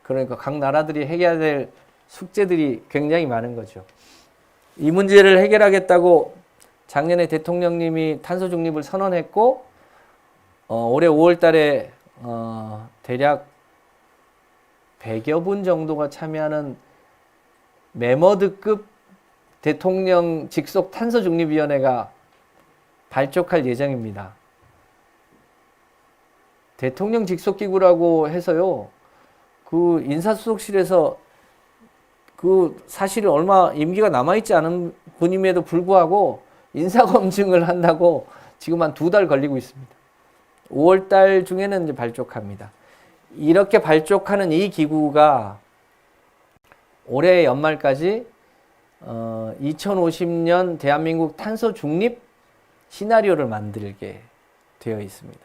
Speaker 1: 그러니까 각 나라들이 해결해야 될 숙제들이 굉장히 많은 거죠. 이 문제를 해결하겠다고 작년에 대통령님이 탄소 중립을 선언했고 올해 5월 달에 대략 100여 분 정도가 참여하는 메머드급 대통령 직속 탄소중립위원회가 발족할 예정입니다. 대통령 직속기구라고 해서요, 그 인사수석실에서 그 사실 얼마 임기가 남아있지 않은 분임에도 불구하고 인사검증을 한다고 지금 한 2달 걸리고 있습니다. 5월 달 중에는 이제 발족합니다. 이렇게 발족하는 이 기구가 올해 연말까지 2050년 대한민국 탄소 중립 시나리오를 만들게 되어 있습니다.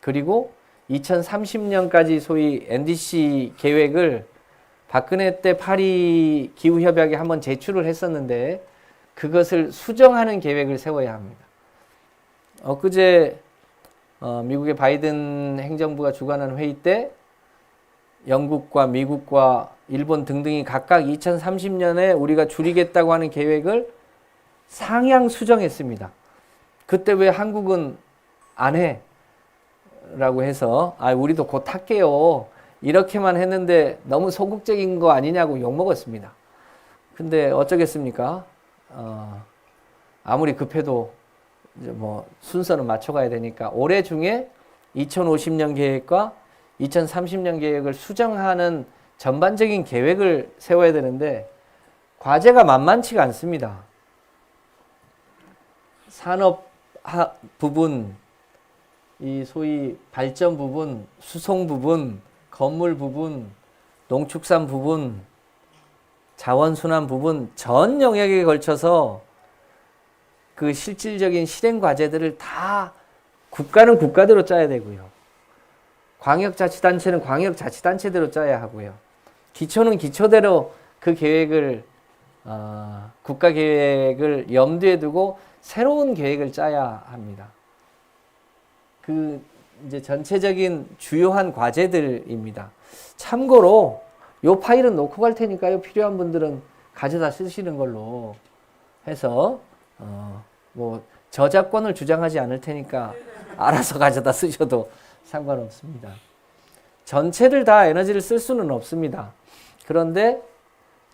Speaker 1: 그리고 2030년까지 소위 NDC 계획을 박근혜 때 파리 기후협약에 한번 제출을 했었는데 그것을 수정하는 계획을 세워야 합니다. 엊그제 미국의 바이든 행정부가 주관한 회의 때 영국과 미국과 일본 등등이 각각 2030년에 우리가 줄이겠다고 하는 계획을 상향 수정했습니다. 그때 왜 한국은 안 해? 라고 해서 우리도 곧 할게요. 이렇게만 했는데 너무 소극적인 거 아니냐고 욕먹었습니다. 근데 어쩌겠습니까? 아무리 급해도 이제 뭐 순서는 맞춰가야 되니까 올해 중에 2050년 계획과 2030년 계획을 수정하는 전반적인 계획을 세워야 되는데 과제가 만만치가 않습니다. 산업 부분, 이 소위 발전 부분, 수송 부분, 건물 부분, 농축산 부분, 자원순환 부분 전 영역에 걸쳐서 그 실질적인 실행 과제들을 다 국가는 국가대로 짜야 되고요. 광역자치단체는 광역자치단체대로 짜야 하고요. 기초는 기초대로 그 계획을 국가 계획을 염두에 두고 새로운 계획을 짜야 합니다. 그 이제 전체적인 주요한 과제들입니다. 참고로 요 파일은 놓고 갈 테니까요. 필요한 분들은 가져다 쓰시는 걸로 해서 뭐 저작권을 주장하지 않을 테니까 알아서 가져다 쓰셔도 상관없습니다. 전체를 다 에너지를 쓸 수는 없습니다. 그런데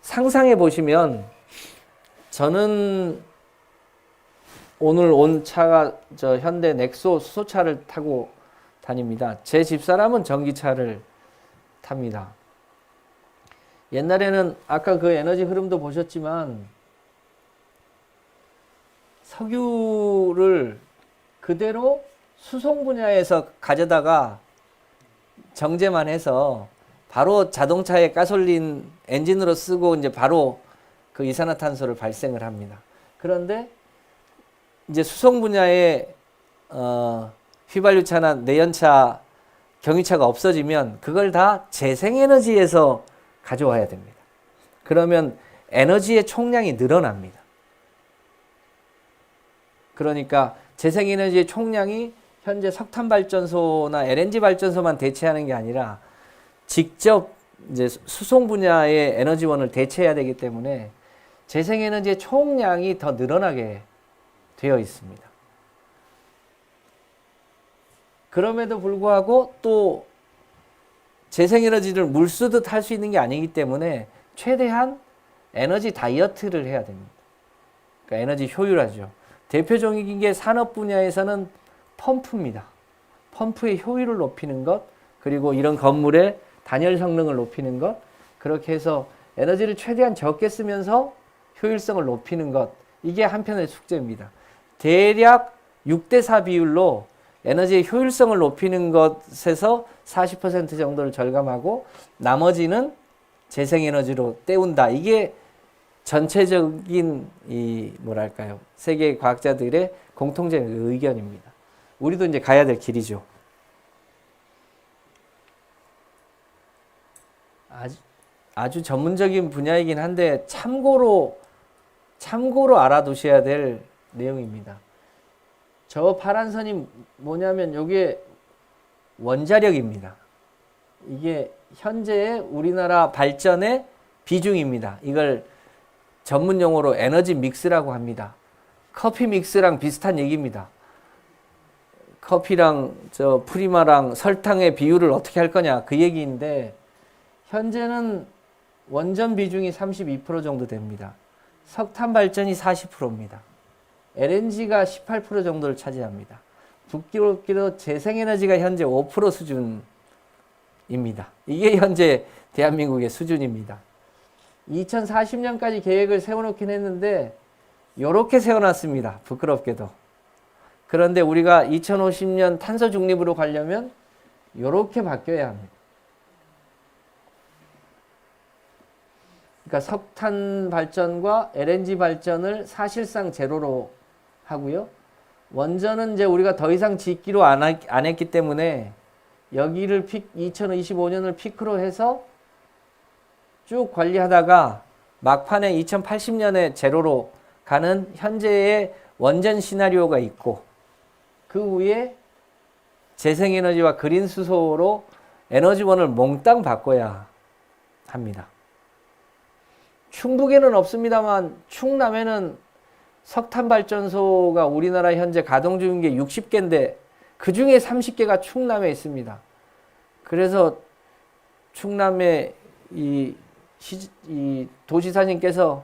Speaker 1: 상상해 보시면 저는 오늘 온 차가 저 현대 넥소 수소차를 타고 다닙니다. 제 집사람은 전기차를 탑니다. 옛날에는 아까 그 에너지 흐름도 보셨지만 석유를 그대로 수송 분야에서 가져다가 정제만 해서 바로 자동차에 가솔린 엔진으로 쓰고 이제 바로 그 이산화탄소를 발생을 합니다. 그런데 이제 수송 분야에 휘발유차나 내연차, 경유차가 없어지면 그걸 다 재생에너지에서 가져와야 됩니다. 그러면 에너지의 총량이 늘어납니다. 그러니까 재생에너지의 총량이 현재 석탄발전소나 LNG 발전소만 대체하는 게 아니라 직접 이제 수송 분야의 에너지원을 대체해야 되기 때문에 재생에너지의 총량이 더 늘어나게 되어 있습니다. 그럼에도 불구하고 또 재생에너지를 물 쓰듯 할 수 있는 게 아니기 때문에 최대한 에너지 다이어트를 해야 됩니다. 그러니까 에너지 효율화죠. 대표적인 게 산업 분야에서는 펌프입니다. 펌프의 효율을 높이는 것, 그리고 이런 건물의 단열 성능을 높이는 것, 그렇게 해서 에너지를 최대한 적게 쓰면서 효율성을 높이는 것. 이게 한편의 숙제입니다. 대략 6대4 비율로 에너지의 효율성을 높이는 것에서 40% 정도를 절감하고 나머지는 재생에너지로 때운다. 이게 전체적인 세계 과학자들의 공통적인 의견입니다. 우리도 이제 가야 될 길이죠. 아주 전문적인 분야이긴 한데 참고로 알아두셔야 될 내용입니다. 저 파란 선이 뭐냐면 이게 원자력입니다. 이게 현재의 우리나라 발전의 비중입니다. 이걸 전문 용어로 에너지 믹스라고 합니다. 커피 믹스랑 비슷한 얘기입니다. 커피랑 프리마랑 설탕의 비율을 어떻게 할 거냐 그 얘기인데 현재는 원전 비중이 32% 정도 됩니다. 석탄 발전이 40%입니다. LNG가 18% 정도를 차지합니다. 북기로 재생에너지가 현재 5% 수준입니다. 이게 현재 대한민국의 수준입니다. 2040년까지 계획을 세워놓긴 했는데 이렇게 세워놨습니다. 부끄럽게도. 그런데 우리가 2050년 탄소 중립으로 가려면 이렇게 바뀌어야 합니다. 그러니까 석탄 발전과 LNG 발전을 사실상 제로로 하고요. 원전은 이제 우리가 더 이상 짓기로 안 했기 때문에 여기를 2025년을 피크로 해서 쭉 관리하다가 막판에 2080년에 제로로 가는 현재의 원전 시나리오가 있고 그 위에 재생에너지와 그린 수소로 에너지원을 몽땅 바꿔야 합니다. 충북에는 없습니다만 충남에는 석탄 발전소가 우리나라 현재 가동 중인 게 60개인데 그 중에 30개가 충남에 있습니다. 그래서 충남의 이 도지사님께서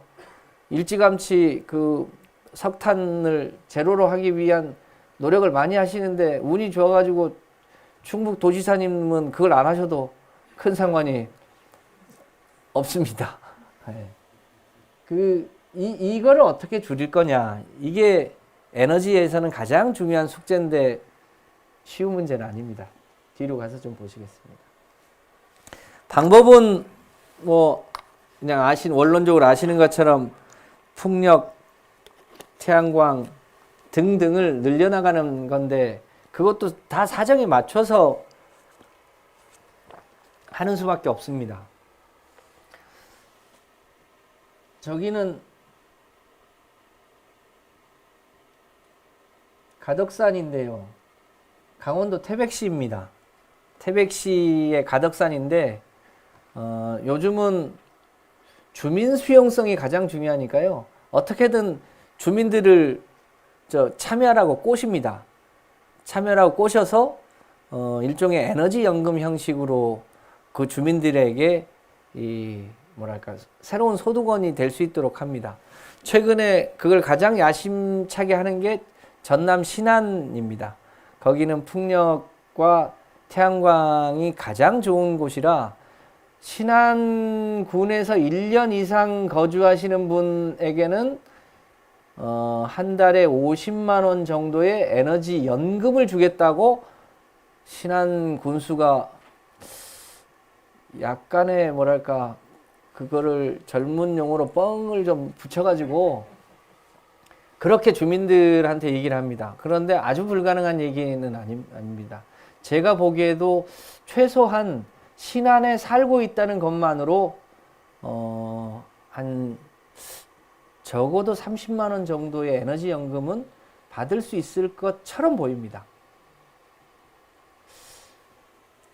Speaker 1: 일찌감치 그 석탄을 제로로 하기 위한 노력을 많이 하시는데 운이 좋아가지고 충북 도지사님은 그걸 안 하셔도 큰 상관이 없습니다. 이거를 어떻게 줄일 거냐. 이게 에너지에서는 가장 중요한 숙제인데 쉬운 문제는 아닙니다. 뒤로 가서 좀 보시겠습니다. 방법은 그냥 원론적으로 아시는 것처럼 풍력, 태양광 등등을 늘려나가는 건데 그것도 다 사정에 맞춰서 하는 수밖에 없습니다. 저기는 가덕산인데요. 강원도 태백시입니다. 태백시의 가덕산인데 요즘은 주민 수용성이 가장 중요하니까요. 어떻게든 주민들을 참여하라고 꼬십니다. 참여하라고 꼬셔서 일종의 에너지 연금 형식으로 그 주민들에게 새로운 소득원이 될 수 있도록 합니다. 최근에 그걸 가장 야심차게 하는 게 전남 신안입니다. 거기는 풍력과 태양광이 가장 좋은 곳이라 신안군에서 1년 이상 거주하시는 분에게는 한 달에 50만 원 정도의 에너지 연금을 주겠다고 신안 군수가 약간의 그거를 젊은 용어로 뻥을 좀 붙여가지고 그렇게 주민들한테 얘기를 합니다. 그런데 아주 불가능한 얘기는 아닙니다. 제가 보기에도 최소한 신안에 살고 있다는 것만으로 한 적어도 30만 원 정도의 에너지 연금은 받을 수 있을 것처럼 보입니다.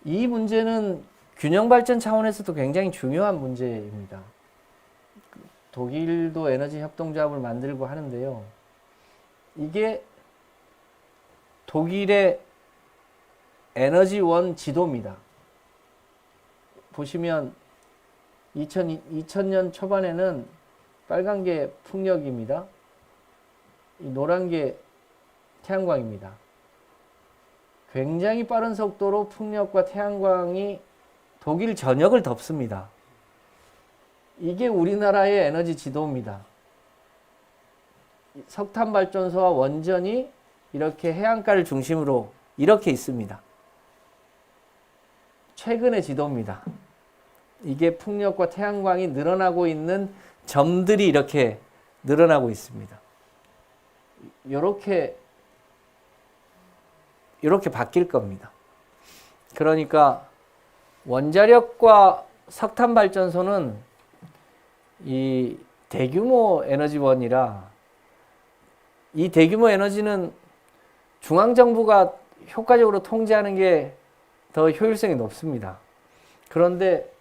Speaker 1: 이 문제는 균형 발전 차원에서도 굉장히 중요한 문제입니다. 독일도 에너지 협동조합을 만들고 하는데요. 이게 독일의 에너지원 지도입니다. 보시면 2000년 초반에는 빨간 게 풍력입니다. 이 노란 게 태양광입니다. 굉장히 빠른 속도로 풍력과 태양광이 독일 전역을 덮습니다. 이게 우리나라의 에너지 지도입니다. 석탄 발전소와 원전이 이렇게 해안가를 중심으로 이렇게 있습니다. 최근의 지도입니다. 이게 풍력과 태양광이 늘어나고 있는 점들이 이렇게 늘어나고 있습니다. 이렇게 바뀔 겁니다. 그러니까 원자력과 석탄 발전소는 이 대규모 에너지원이라 이 대규모 에너지는 중앙정부가 효과적으로 통제하는 게 더 효율성이 높습니다. 그런데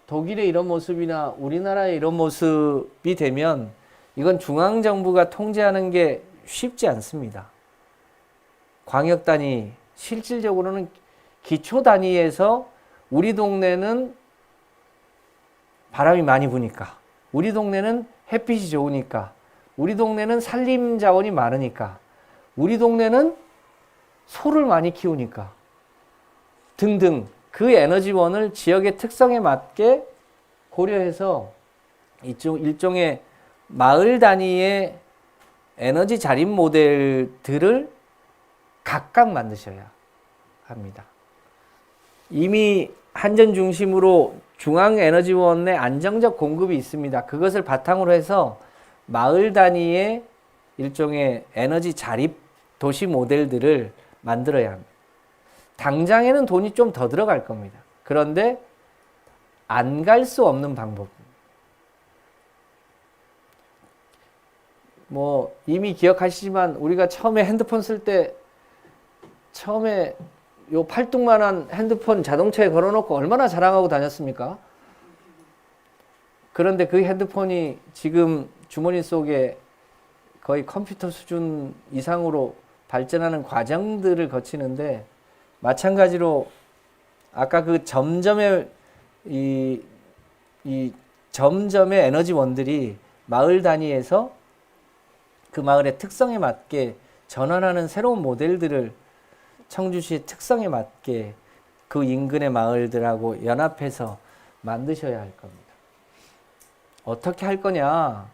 Speaker 1: 독일의 이런 모습이나 우리나라의 이런 모습이 되면 이건 중앙정부가 통제하는 게 쉽지 않습니다. 광역 단위, 실질적으로는 기초 단위에서 우리 동네는 바람이 많이 부니까, 우리 동네는 햇빛이 좋으니까, 우리 동네는 산림 자원이 많으니까, 우리 동네는 소를 많이 키우니까 등등 그 에너지원을 지역의 특성에 맞게 고려해서 일종의 마을 단위의 에너지 자립 모델들을 각각 만드셔야 합니다. 이미 한전 중심으로 중앙에너지원의 안정적 공급이 있습니다. 그것을 바탕으로 해서 마을 단위의 일종의 에너지 자립 도시 모델들을 만들어야 합니다. 당장에는 돈이 좀 더 들어갈 겁니다. 그런데 안 갈 수 없는 방법. 이미 기억하시지만 우리가 처음에 핸드폰 쓸 때 처음에 요 팔뚝만한 핸드폰 자동차에 걸어놓고 얼마나 자랑하고 다녔습니까? 그런데 그 핸드폰이 지금 주머니 속에 거의 컴퓨터 수준 이상으로 발전하는 과정들을 거치는데 마찬가지로 아까 그 점점의 이 점점의 에너지원들이 마을 단위에서 그 마을의 특성에 맞게 전환하는 새로운 모델들을 청주시의 특성에 맞게 그 인근의 마을들하고 연합해서 만드셔야 할 겁니다. 어떻게 할 거냐?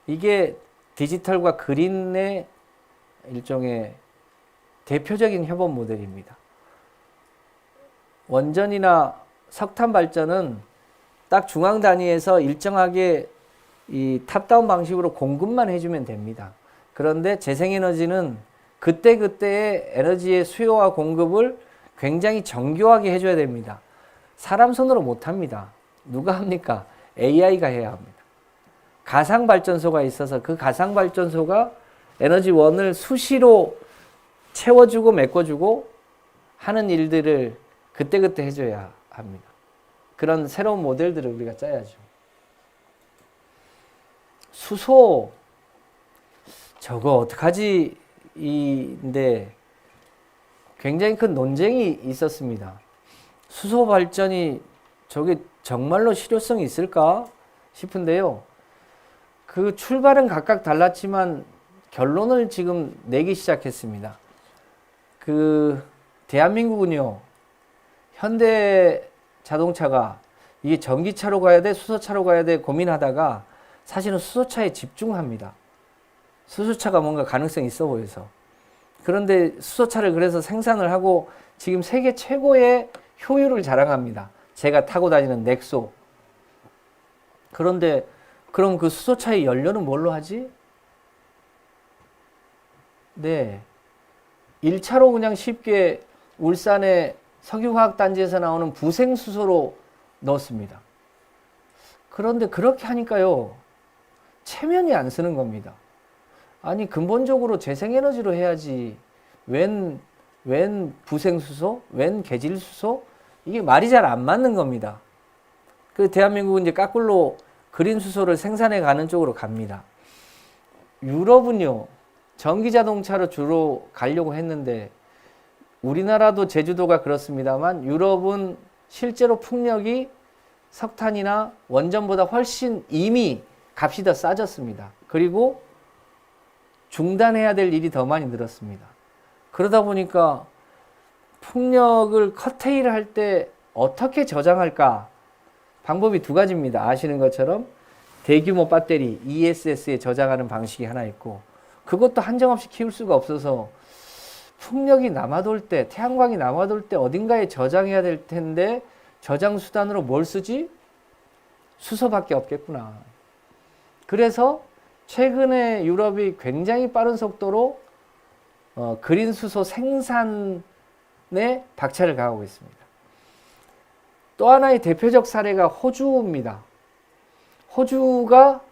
Speaker 1: 이게 디지털과 그린의 일종의 대표적인 협업 모델입니다. 원전이나 석탄 발전은 딱 중앙 단위에서 일정하게 이 탑다운 방식으로 공급만 해주면 됩니다. 그런데 재생에너지는 그때그때의 에너지의 수요와 공급을 굉장히 정교하게 해줘야 됩니다. 사람 손으로 못합니다. 누가 합니까? AI가 해야 합니다. 가상발전소가 있어서 그 가상발전소가 에너지원을 수시로 채워주고 메꿔주고 하는 일들을 그때그때 해줘야 합니다. 그런 새로운 모델들을 우리가 짜야죠. 수소, 저거 어떡하지? 인데 굉장히 큰 논쟁이 있었습니다. 수소 발전이 저게 정말로 실효성이 있을까 싶은데요. 그 출발은 각각 달랐지만 결론을 지금 내기 시작했습니다. 대한민국은요, 현대 자동차가 이게 전기차로 가야 돼, 수소차로 가야 돼 고민하다가 사실은 수소차에 집중합니다. 수소차가 뭔가 가능성이 있어 보여서. 그런데 수소차를 그래서 생산을 하고 지금 세계 최고의 효율을 자랑합니다. 제가 타고 다니는 넥소. 그런데 그럼 그 수소차의 연료는 뭘로 하지? 네. 1차로 그냥 쉽게 울산의 석유화학단지에서 나오는 부생수소로 넣었습니다. 그런데 그렇게 하니까요, 체면이 안 쓰는 겁니다. 아니, 근본적으로 재생에너지로 해야지. 웬 부생수소? 웬 계질수소? 이게 말이 잘 안 맞는 겁니다. 그 대한민국은 이제 까꿀로 그린수소를 생산해 가는 쪽으로 갑니다. 유럽은요, 전기자동차로 주로 가려고 했는데, 우리나라도 제주도가 그렇습니다만, 유럽은 실제로 풍력이 석탄이나 원전보다 훨씬 이미 값이 더 싸졌습니다. 그리고 중단해야 될 일이 더 많이 늘었습니다. 그러다 보니까 풍력을 커테일할 때 어떻게 저장할까? 방법이 두 가지입니다. 아시는 것처럼 대규모 배터리 ESS에 저장하는 방식이 하나 있고, 그것도 한정없이 키울 수가 없어서 풍력이 남아돌 때, 태양광이 남아돌 때 어딘가에 저장해야 될 텐데 저장 수단으로 뭘 쓰지? 수소밖에 없겠구나. 그래서 최근에 유럽이 굉장히 빠른 속도로 그린 수소 생산에 박차를 가하고 있습니다. 또 하나의 대표적 사례가 호주입니다. 호주가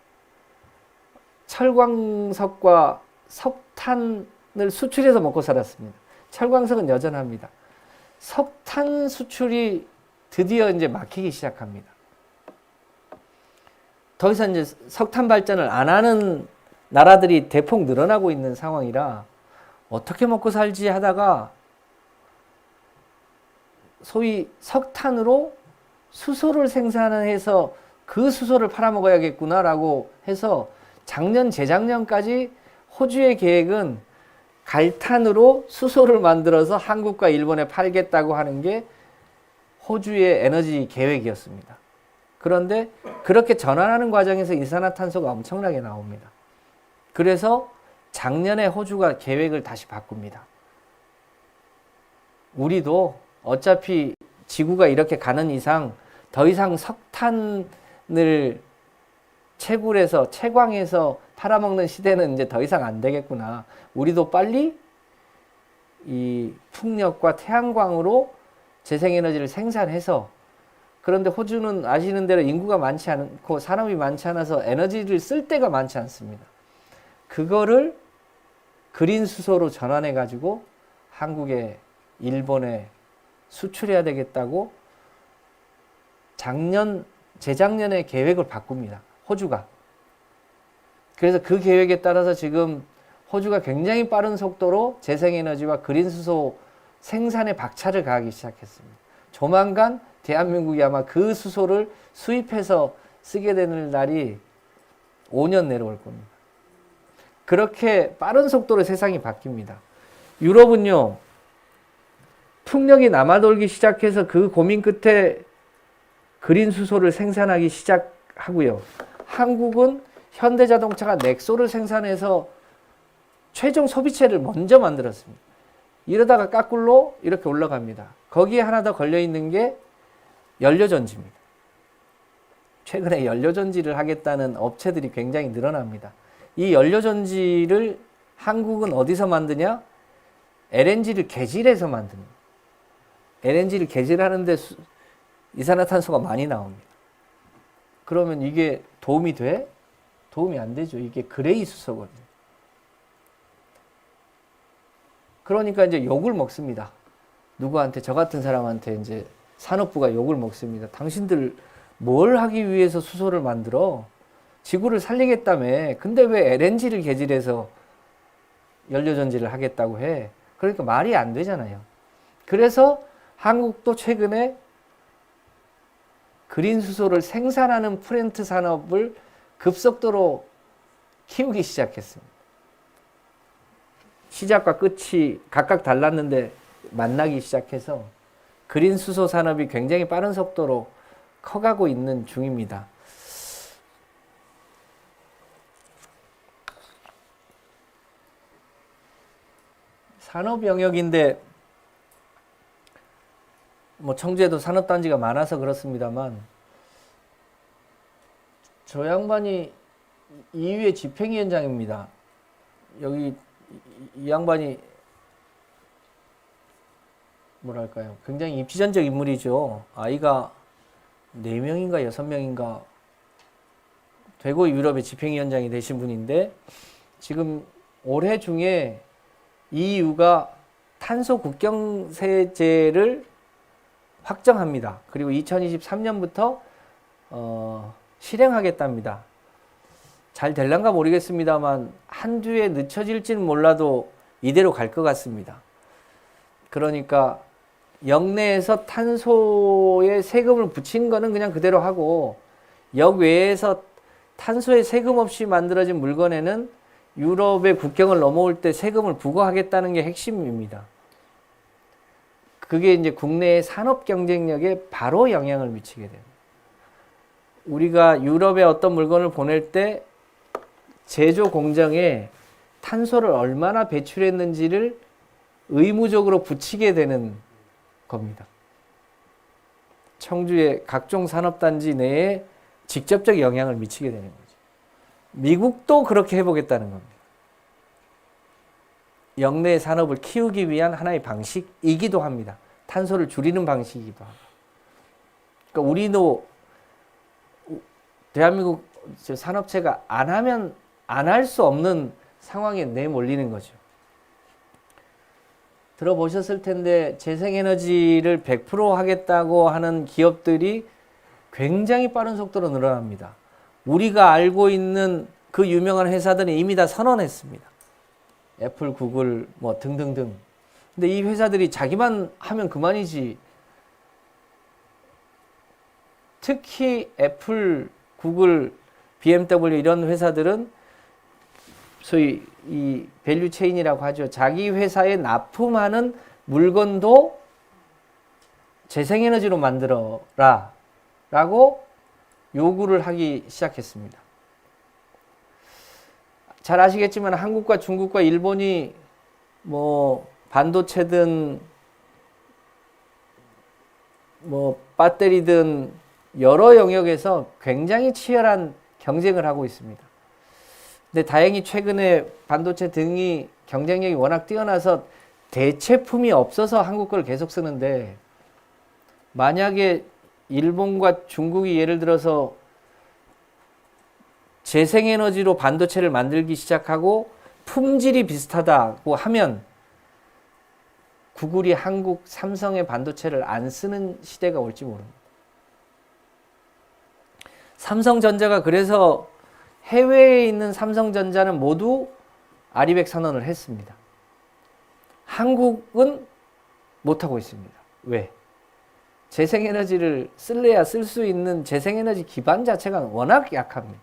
Speaker 1: 철광석과 석탄을 수출해서 먹고 살았습니다. 철광석은 여전합니다. 석탄 수출이 드디어 이제 막히기 시작합니다. 더 이상 이제 석탄 발전을 안 하는 나라들이 대폭 늘어나고 있는 상황이라 어떻게 먹고 살지 하다가 소위 석탄으로 수소를 생산해서 그 수소를 팔아먹어야겠구나라고 해서 작년, 재작년까지 호주의 계획은 갈탄으로 수소를 만들어서 한국과 일본에 팔겠다고 하는 게 호주의 에너지 계획이었습니다. 그런데 그렇게 전환하는 과정에서 이산화탄소가 엄청나게 나옵니다. 그래서 작년에 호주가 계획을 다시 바꿉니다. 우리도 어차피 지구가 이렇게 가는 이상 더 이상 석탄을 채굴해서 채광해서 팔아먹는 시대는 이제 더 이상 안 되겠구나. 우리도 빨리 이 풍력과 태양광으로 재생에너지를 생산해서, 그런데 호주는 아시는 대로 인구가 많지 않고 사람이 많지 않아서 에너지를 쓸 데가 많지 않습니다. 그거를 그린 수소로 전환해 가지고 한국에, 일본에 수출해야 되겠다고 재작년에 계획을 바꿉니다. 호주가. 그래서 그 계획에 따라서 지금 호주가 굉장히 빠른 속도로 재생에너지와 그린 수소 생산에 박차를 가하기 시작했습니다. 조만간 대한민국이 아마 그 수소를 수입해서 쓰게 되는 날이 5년 내려올 겁니다. 그렇게 빠른 속도로 세상이 바뀝니다. 유럽은요, 풍력이 남아돌기 시작해서 그 고민 끝에 그린 수소를 생산하기 시작하고요. 한국은 현대자동차가 넥소를 생산해서 최종 소비체를 먼저 만들었습니다. 이러다가 까꿀로 이렇게 올라갑니다. 거기에 하나 더 걸려있는 게 연료전지입니다. 최근에 연료전지를 하겠다는 업체들이 굉장히 늘어납니다. 이 연료전지를 한국은 어디서 만드냐? LNG를 개질해서 만듭니다. LNG를 개질하는데 이산화탄소가 많이 나옵니다. 그러면 이게 도움이 돼? 도움이 안 되죠. 이게 그레이 수소거든요. 그러니까 이제 욕을 먹습니다. 누구한테, 저 같은 사람한테 이제 산업부가 욕을 먹습니다. 당신들 뭘 하기 위해서 수소를 만들어? 지구를 살리겠다며. 근데 왜 LNG를 개질해서 연료전지를 하겠다고 해? 그러니까 말이 안 되잖아요. 그래서 한국도 최근에 그린 수소를 생산하는 플랜트 산업을 급속도로 키우기 시작했습니다. 시작과 끝이 각각 달랐는데 만나기 시작해서 그린 수소 산업이 굉장히 빠른 속도로 커가고 있는 중입니다. 산업 영역인데 뭐 청주에도 산업단지가 많아서 그렇습니다만, 저 양반이 EU의 집행위원장입니다. 여기 이 양반이 뭐랄까요, 굉장히 입지전적 인물이죠. 아이가 4명인가 6명인가 되고 유럽의 집행위원장이 되신 분인데, 지금 올해 중에 EU가 탄소 국경세제를 확정합니다. 그리고 2023년부터 실행하겠답니다. 잘 될란가 모르겠습니다만 한두 해 늦춰질지는 몰라도 이대로 갈 것 같습니다. 그러니까 역내에서 탄소에 세금을 붙인 거는 그냥 그대로 하고, 역외에서 탄소에 세금 없이 만들어진 물건에는 유럽의 국경을 넘어올 때 세금을 부과하겠다는 게 핵심입니다. 그게 이제 국내의 산업 경쟁력에 바로 영향을 미치게 됩니다. 우리가 유럽에 어떤 물건을 보낼 때 제조 공정에 탄소를 얼마나 배출했는지를 의무적으로 붙이게 되는 겁니다. 청주의 각종 산업단지 내에 직접적 영향을 미치게 되는 거죠. 미국도 그렇게 해보겠다는 겁니다. 영내 산업을 키우기 위한 하나의 방식이기도 합니다. 탄소를 줄이는 방식이기도 하고. 그러니까 우리도 대한민국 산업체가 안 하면 안 할 수 없는 상황에 내몰리는 거죠. 들어보셨을 텐데 재생에너지를 100% 하겠다고 하는 기업들이 굉장히 빠른 속도로 늘어납니다. 우리가 알고 있는 그 유명한 회사들은 이미 다 선언했습니다. 애플, 구글 뭐 등등등. 근데 이 회사들이 자기만 하면 그만이지. 특히 애플, 구글, BMW 이런 회사들은 소위 이 밸류 체인이라고 하죠. 자기 회사에 납품하는 물건도 재생에너지로 만들어라 라고 요구를 하기 시작했습니다. 잘 아시겠지만 한국과 중국과 일본이 뭐 반도체든 뭐 배터리든 여러 영역에서 굉장히 치열한 경쟁을 하고 있습니다. 근데 다행히 최근에 반도체 등이 경쟁력이 워낙 뛰어나서 대체품이 없어서 한국 걸 계속 쓰는데, 만약에 일본과 중국이 예를 들어서 재생에너지로 반도체를 만들기 시작하고 품질이 비슷하다고 하면 구글이 한국 삼성의 반도체를 안 쓰는 시대가 올지 모릅니다. 삼성전자가 그래서 해외에 있는 삼성전자는 모두 아리백 선언을 했습니다. 한국은 못하고 있습니다. 왜? 재생에너지를 쓸래야 쓸 수 있는 재생에너지 기반 자체가 워낙 약합니다.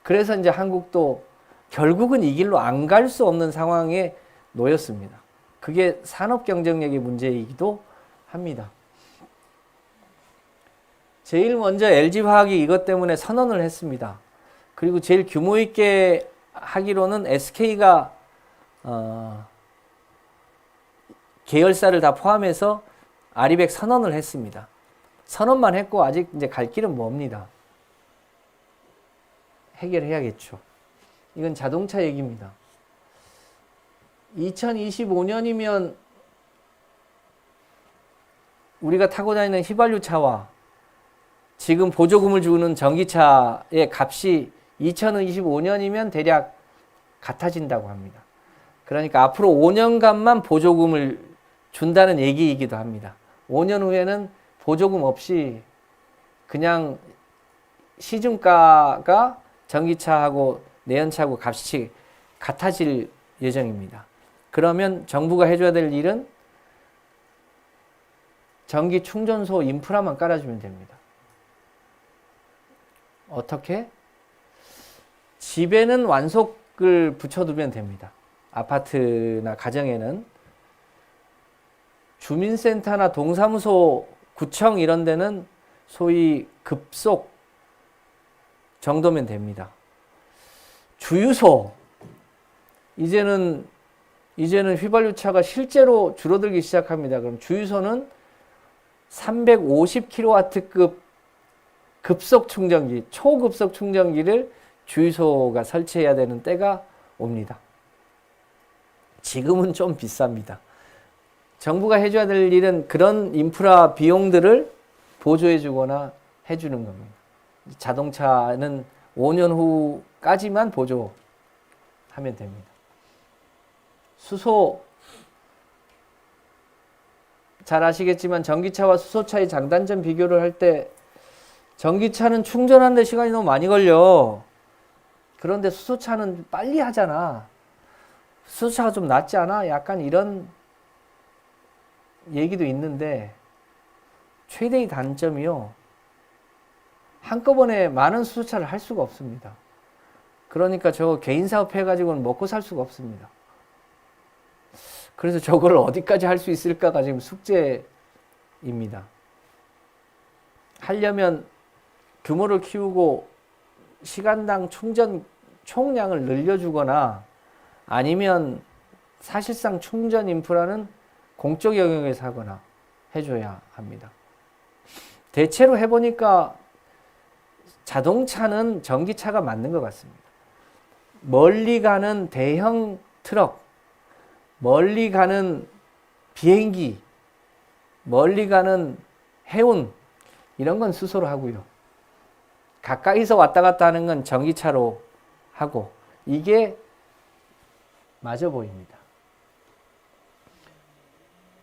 Speaker 1: 그래서 이제 한국도 결국은 이 길로 안 갈 수 없는 상황에 놓였습니다. 그게 산업 경쟁력의 문제이기도 합니다. 제일 먼저 LG화학이 이것 때문에 선언을 했습니다. 그리고 제일 규모 있게 하기로는 SK가 계열사를 다 포함해서 아리백 선언을 했습니다. 선언만 했고 아직 이제 갈 길은 멉니다. 해결해야겠죠. 이건 자동차 얘기입니다. 2025년이면 우리가 타고 다니는 휘발유차와 지금 보조금을 주는 전기차의 값이 2025년이면 대략 같아진다고 합니다. 그러니까 앞으로 5년간만 보조금을 준다는 얘기이기도 합니다. 5년 후에는 보조금 없이 그냥 시중가가 전기차하고 내연차하고 값이 같아질 예정입니다. 그러면 정부가 해줘야 될 일은 전기 충전소 인프라만 깔아주면 됩니다. 어떻게? 집에는 완속을 붙여두면 됩니다. 아파트나 가정에는. 주민센터나 동사무소, 구청 이런 데는 소위 급속 정도면 됩니다. 주유소, 이제는 휘발유차가 실제로 줄어들기 시작합니다. 그럼 주유소는 350kW급 급속 충전기, 초급속 충전기를 주유소가 설치해야 되는 때가 옵니다. 지금은 좀 비쌉니다. 정부가 해줘야 될 일은 그런 인프라 비용들을 보조해 주거나 해주는 겁니다. 자동차는 5년 후까지만 보조하면 됩니다. 수소, 잘 아시겠지만 전기차와 수소차의 장단점 비교를 할 때 전기차는 충전하는데 시간이 너무 많이 걸려. 그런데 수소차는 빨리 하잖아. 수소차가 좀 낫지 않아? 약간 이런 얘기도 있는데, 최대의 단점이요, 한꺼번에 많은 수소차를 할 수가 없습니다. 그러니까 저 개인 사업 해가지고는 먹고 살 수가 없습니다. 그래서 저걸 어디까지 할 수 있을까가 지금 숙제입니다. 하려면 규모를 키우고 시간당 충전 총량을 늘려주거나 아니면 사실상 충전 인프라는 공적 영역에서 하거나 해줘야 합니다. 대체로 해보니까 자동차는 전기차가 맞는 것 같습니다. 멀리 가는 대형 트럭, 멀리 가는 비행기, 멀리 가는 해운, 이런 건 수소로 하고요. 가까이서 왔다 갔다 하는 건 전기차로 하고, 이게 맞아 보입니다.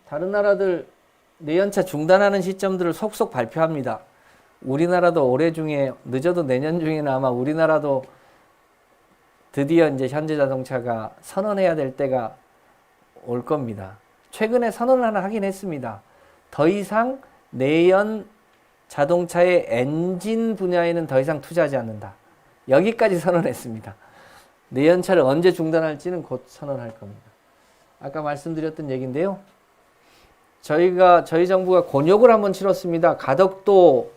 Speaker 1: 다른 나라들 내연차 중단하는 시점들을 속속 발표합니다. 우리나라도 올해 중에, 늦어도 내년 중에는 아마 우리나라도 드디어 이제 현대자동차가 선언해야 될 때가 올 겁니다. 최근에 선언을 하나 하긴 했습니다. 더 이상 내연 자동차의 엔진 분야에는 더 이상 투자하지 않는다. 여기까지 선언했습니다. 내연차를 언제 중단할지는 곧 선언할 겁니다. 아까 말씀드렸던 얘기인데요. 저희 정부가 곤욕을 한번 치렀습니다. 가덕도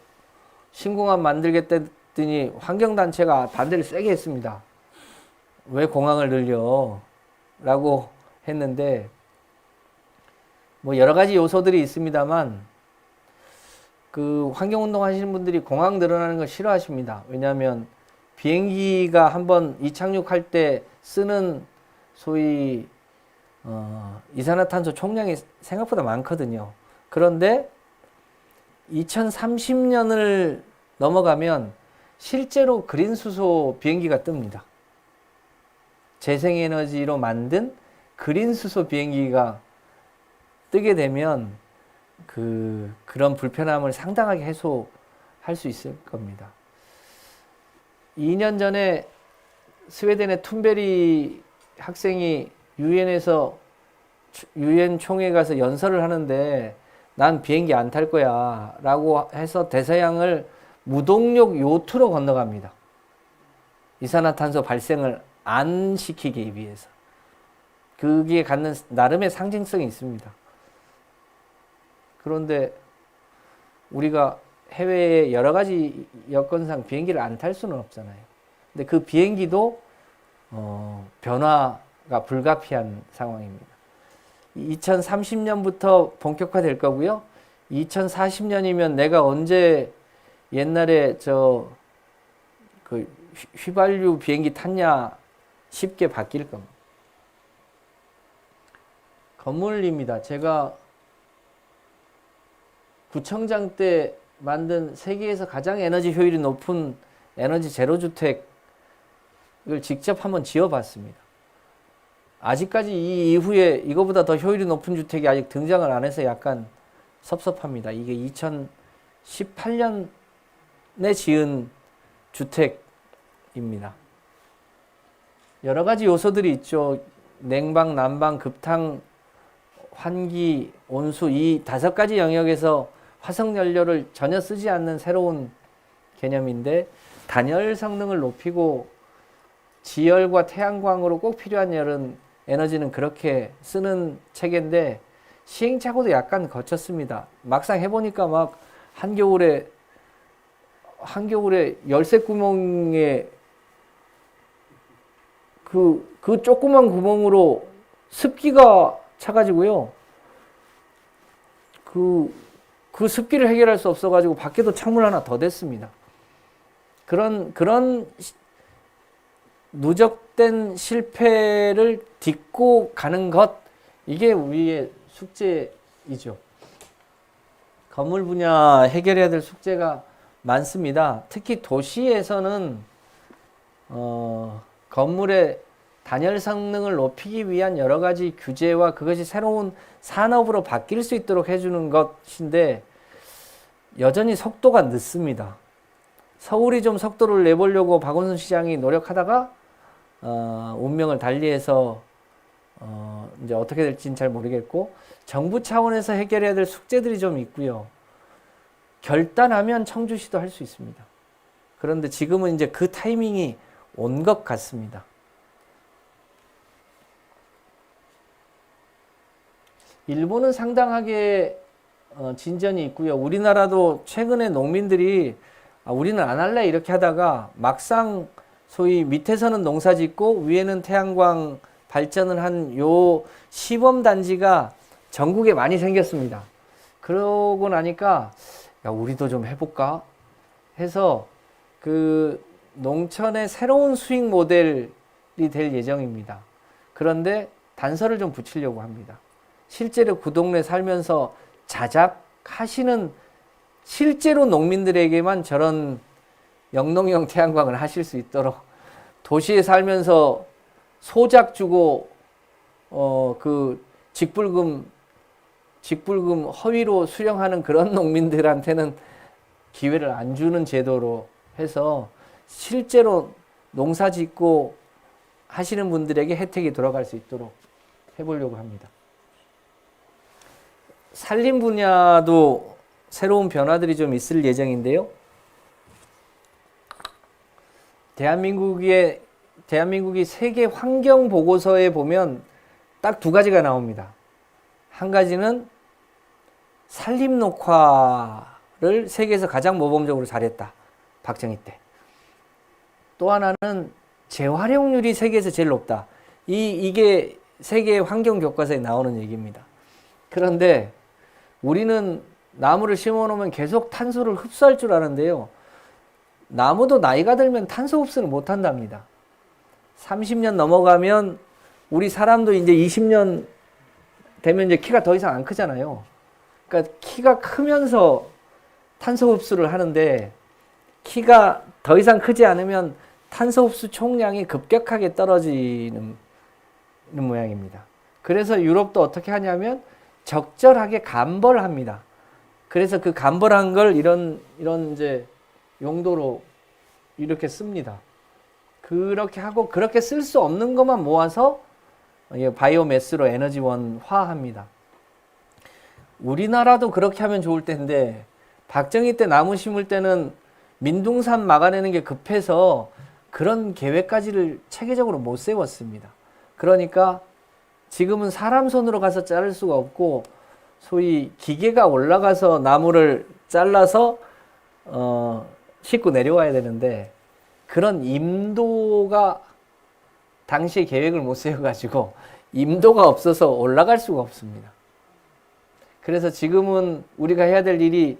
Speaker 1: 신공항 만들겠다더니 환경단체가 반대를 세게 했습니다. 왜 공항을 늘려? 라고 했는데, 뭐 여러 가지 요소들이 있습니다만, 그 환경운동 하시는 분들이 공항 늘어나는 걸 싫어하십니다. 왜냐하면 비행기가 한번 이착륙할 때 쓰는 소위 이산화탄소 총량이 생각보다 많거든요. 그런데 2030년을 넘어가면 실제로 그린 수소 비행기가 뜹니다. 재생에너지로 만든 그린 수소 비행기가 뜨게 되면 그런 불편함을 상당하게 해소할 수 있을 겁니다. 2년 전에 스웨덴의 툰베리 학생이 유엔에서 유엔 총회에 가서 연설을 하는데 난 비행기 안 탈 거야 라고 해서 대서양을 무동력 요트로 건너갑니다. 이산화탄소 발생을 안 시키기 위해서. 그게 갖는 나름의 상징성이 있습니다. 그런데 우리가 해외의 여러 가지 여건상 비행기를 안 탈 수는 없잖아요. 근데 그 비행기도 변화가 불가피한 상황입니다. 2030년부터 본격화될 거고요. 2040년이면 내가 언제 옛날에 그 휘발유 비행기 탔냐 쉽게 바뀔 겁니다. 건물입니다. 제가 구청장 때 만든 세계에서 가장 에너지 효율이 높은 에너지 제로 주택을 직접 한번 지어봤습니다. 아직까지 이 이후에 이거보다 더 효율이 높은 주택이 아직 등장을 안 해서 약간 섭섭합니다. 이게 2018년에 지은 주택입니다. 여러 가지 요소들이 있죠. 냉방, 난방, 급탕, 환기, 온수, 이 5가지 영역에서 화석연료를 전혀 쓰지 않는 새로운 개념인데, 단열 성능을 높이고 지열과 태양광으로 꼭 필요한 에너지는 그렇게 쓰는 체계인데 시행착오도 약간 거쳤습니다. 막상 해보니까 막 한겨울에 열쇠 구멍에 그 조그만 구멍으로 습기가 차가지고요. 그 습기를 해결할 수 없어가지고 밖에도 창문 하나 더 댔습니다. 그런 누적된 실패를 딛고 가는 것, 이게 우리의 숙제이죠. 건물 분야 해결해야 될 숙제가 많습니다. 특히 도시에서는 건물의 단열 성능을 높이기 위한 여러 가지 규제와 그것이 새로운 산업으로 바뀔 수 있도록 해주는 것인데 여전히 속도가 늦습니다. 서울이 좀 속도를 내보려고 박원순 시장이 노력하다가 운명을 달리해서 이제 어떻게 될지는 잘 모르겠고, 정부 차원에서 해결해야 될 숙제들이 좀 있고요. 결단하면 청주시도 할 수 있습니다. 그런데 지금은 이제 그 타이밍이 온 것 같습니다. 일본은 상당하게 진전이 있고요. 우리나라도 최근에 농민들이 우리는 안 할래 이렇게 하다가 막상 소위 밑에서는 농사 짓고 위에는 태양광 발전을 한 요 시범 단지가 전국에 많이 생겼습니다. 그러고 나니까 야, 우리도 좀 해볼까 해서 그 농촌의 새로운 수익 모델이 될 예정입니다. 그런데 단서를 좀 붙이려고 합니다. 실제로 그 동네 살면서 자작 하시는 실제로 농민들에게만 저런 영농형 태양광을 하실 수 있도록 도시에 살면서 소작 주고 그 직불금 허위로 수령하는 그런 농민들한테는 기회를 안 주는 제도로 해서 실제로 농사 짓고 하시는 분들에게 혜택이 돌아갈 수 있도록 해보려고 합니다. 산림 분야도 새로운 변화들이 좀 있을 예정인데요. 대한민국이 세계 환경 보고서에 보면 딱 두 가지가 나옵니다. 한 가지는 산림 녹화를 세계에서 가장 모범적으로 잘했다. 박정희 때. 또 하나는 재활용률이 세계에서 제일 높다. 이게 세계 환경 교과서에 나오는 얘기입니다. 그런데 우리는 나무를 심어 놓으면 계속 탄소를 흡수할 줄 아는데요. 나무도 나이가 들면 탄소 흡수를 못 한답니다. 30년 넘어가면 우리 사람도 이제 20년 되면 이제 키가 더 이상 안 크잖아요. 그러니까 키가 크면서 탄소 흡수를 하는데 키가 더 이상 크지 않으면 탄소 흡수 총량이 급격하게 떨어지는 모양입니다. 그래서 유럽도 어떻게 하냐면 적절하게 감벌합니다. 그래서 그 감벌한 걸 이런 이제 용도로 이렇게 씁니다. 그렇게 하고 그렇게 쓸 수 없는 것만 모아서 바이오매스로 에너지원화합니다. 우리나라도 그렇게 하면 좋을 텐데 박정희 때 나무 심을 때는 민둥산 막아내는 게 급해서 그런 계획까지를 체계적으로 못 세웠습니다. 그러니까 지금은 사람 손으로 가서 자를 수가 없고 소위 기계가 올라가서 나무를 잘라서 싣고 내려와야 되는데 그런 임도가 당시에 계획을 못 세워가지고 임도가 없어서 올라갈 수가 없습니다. 그래서 지금은 우리가 해야 될 일이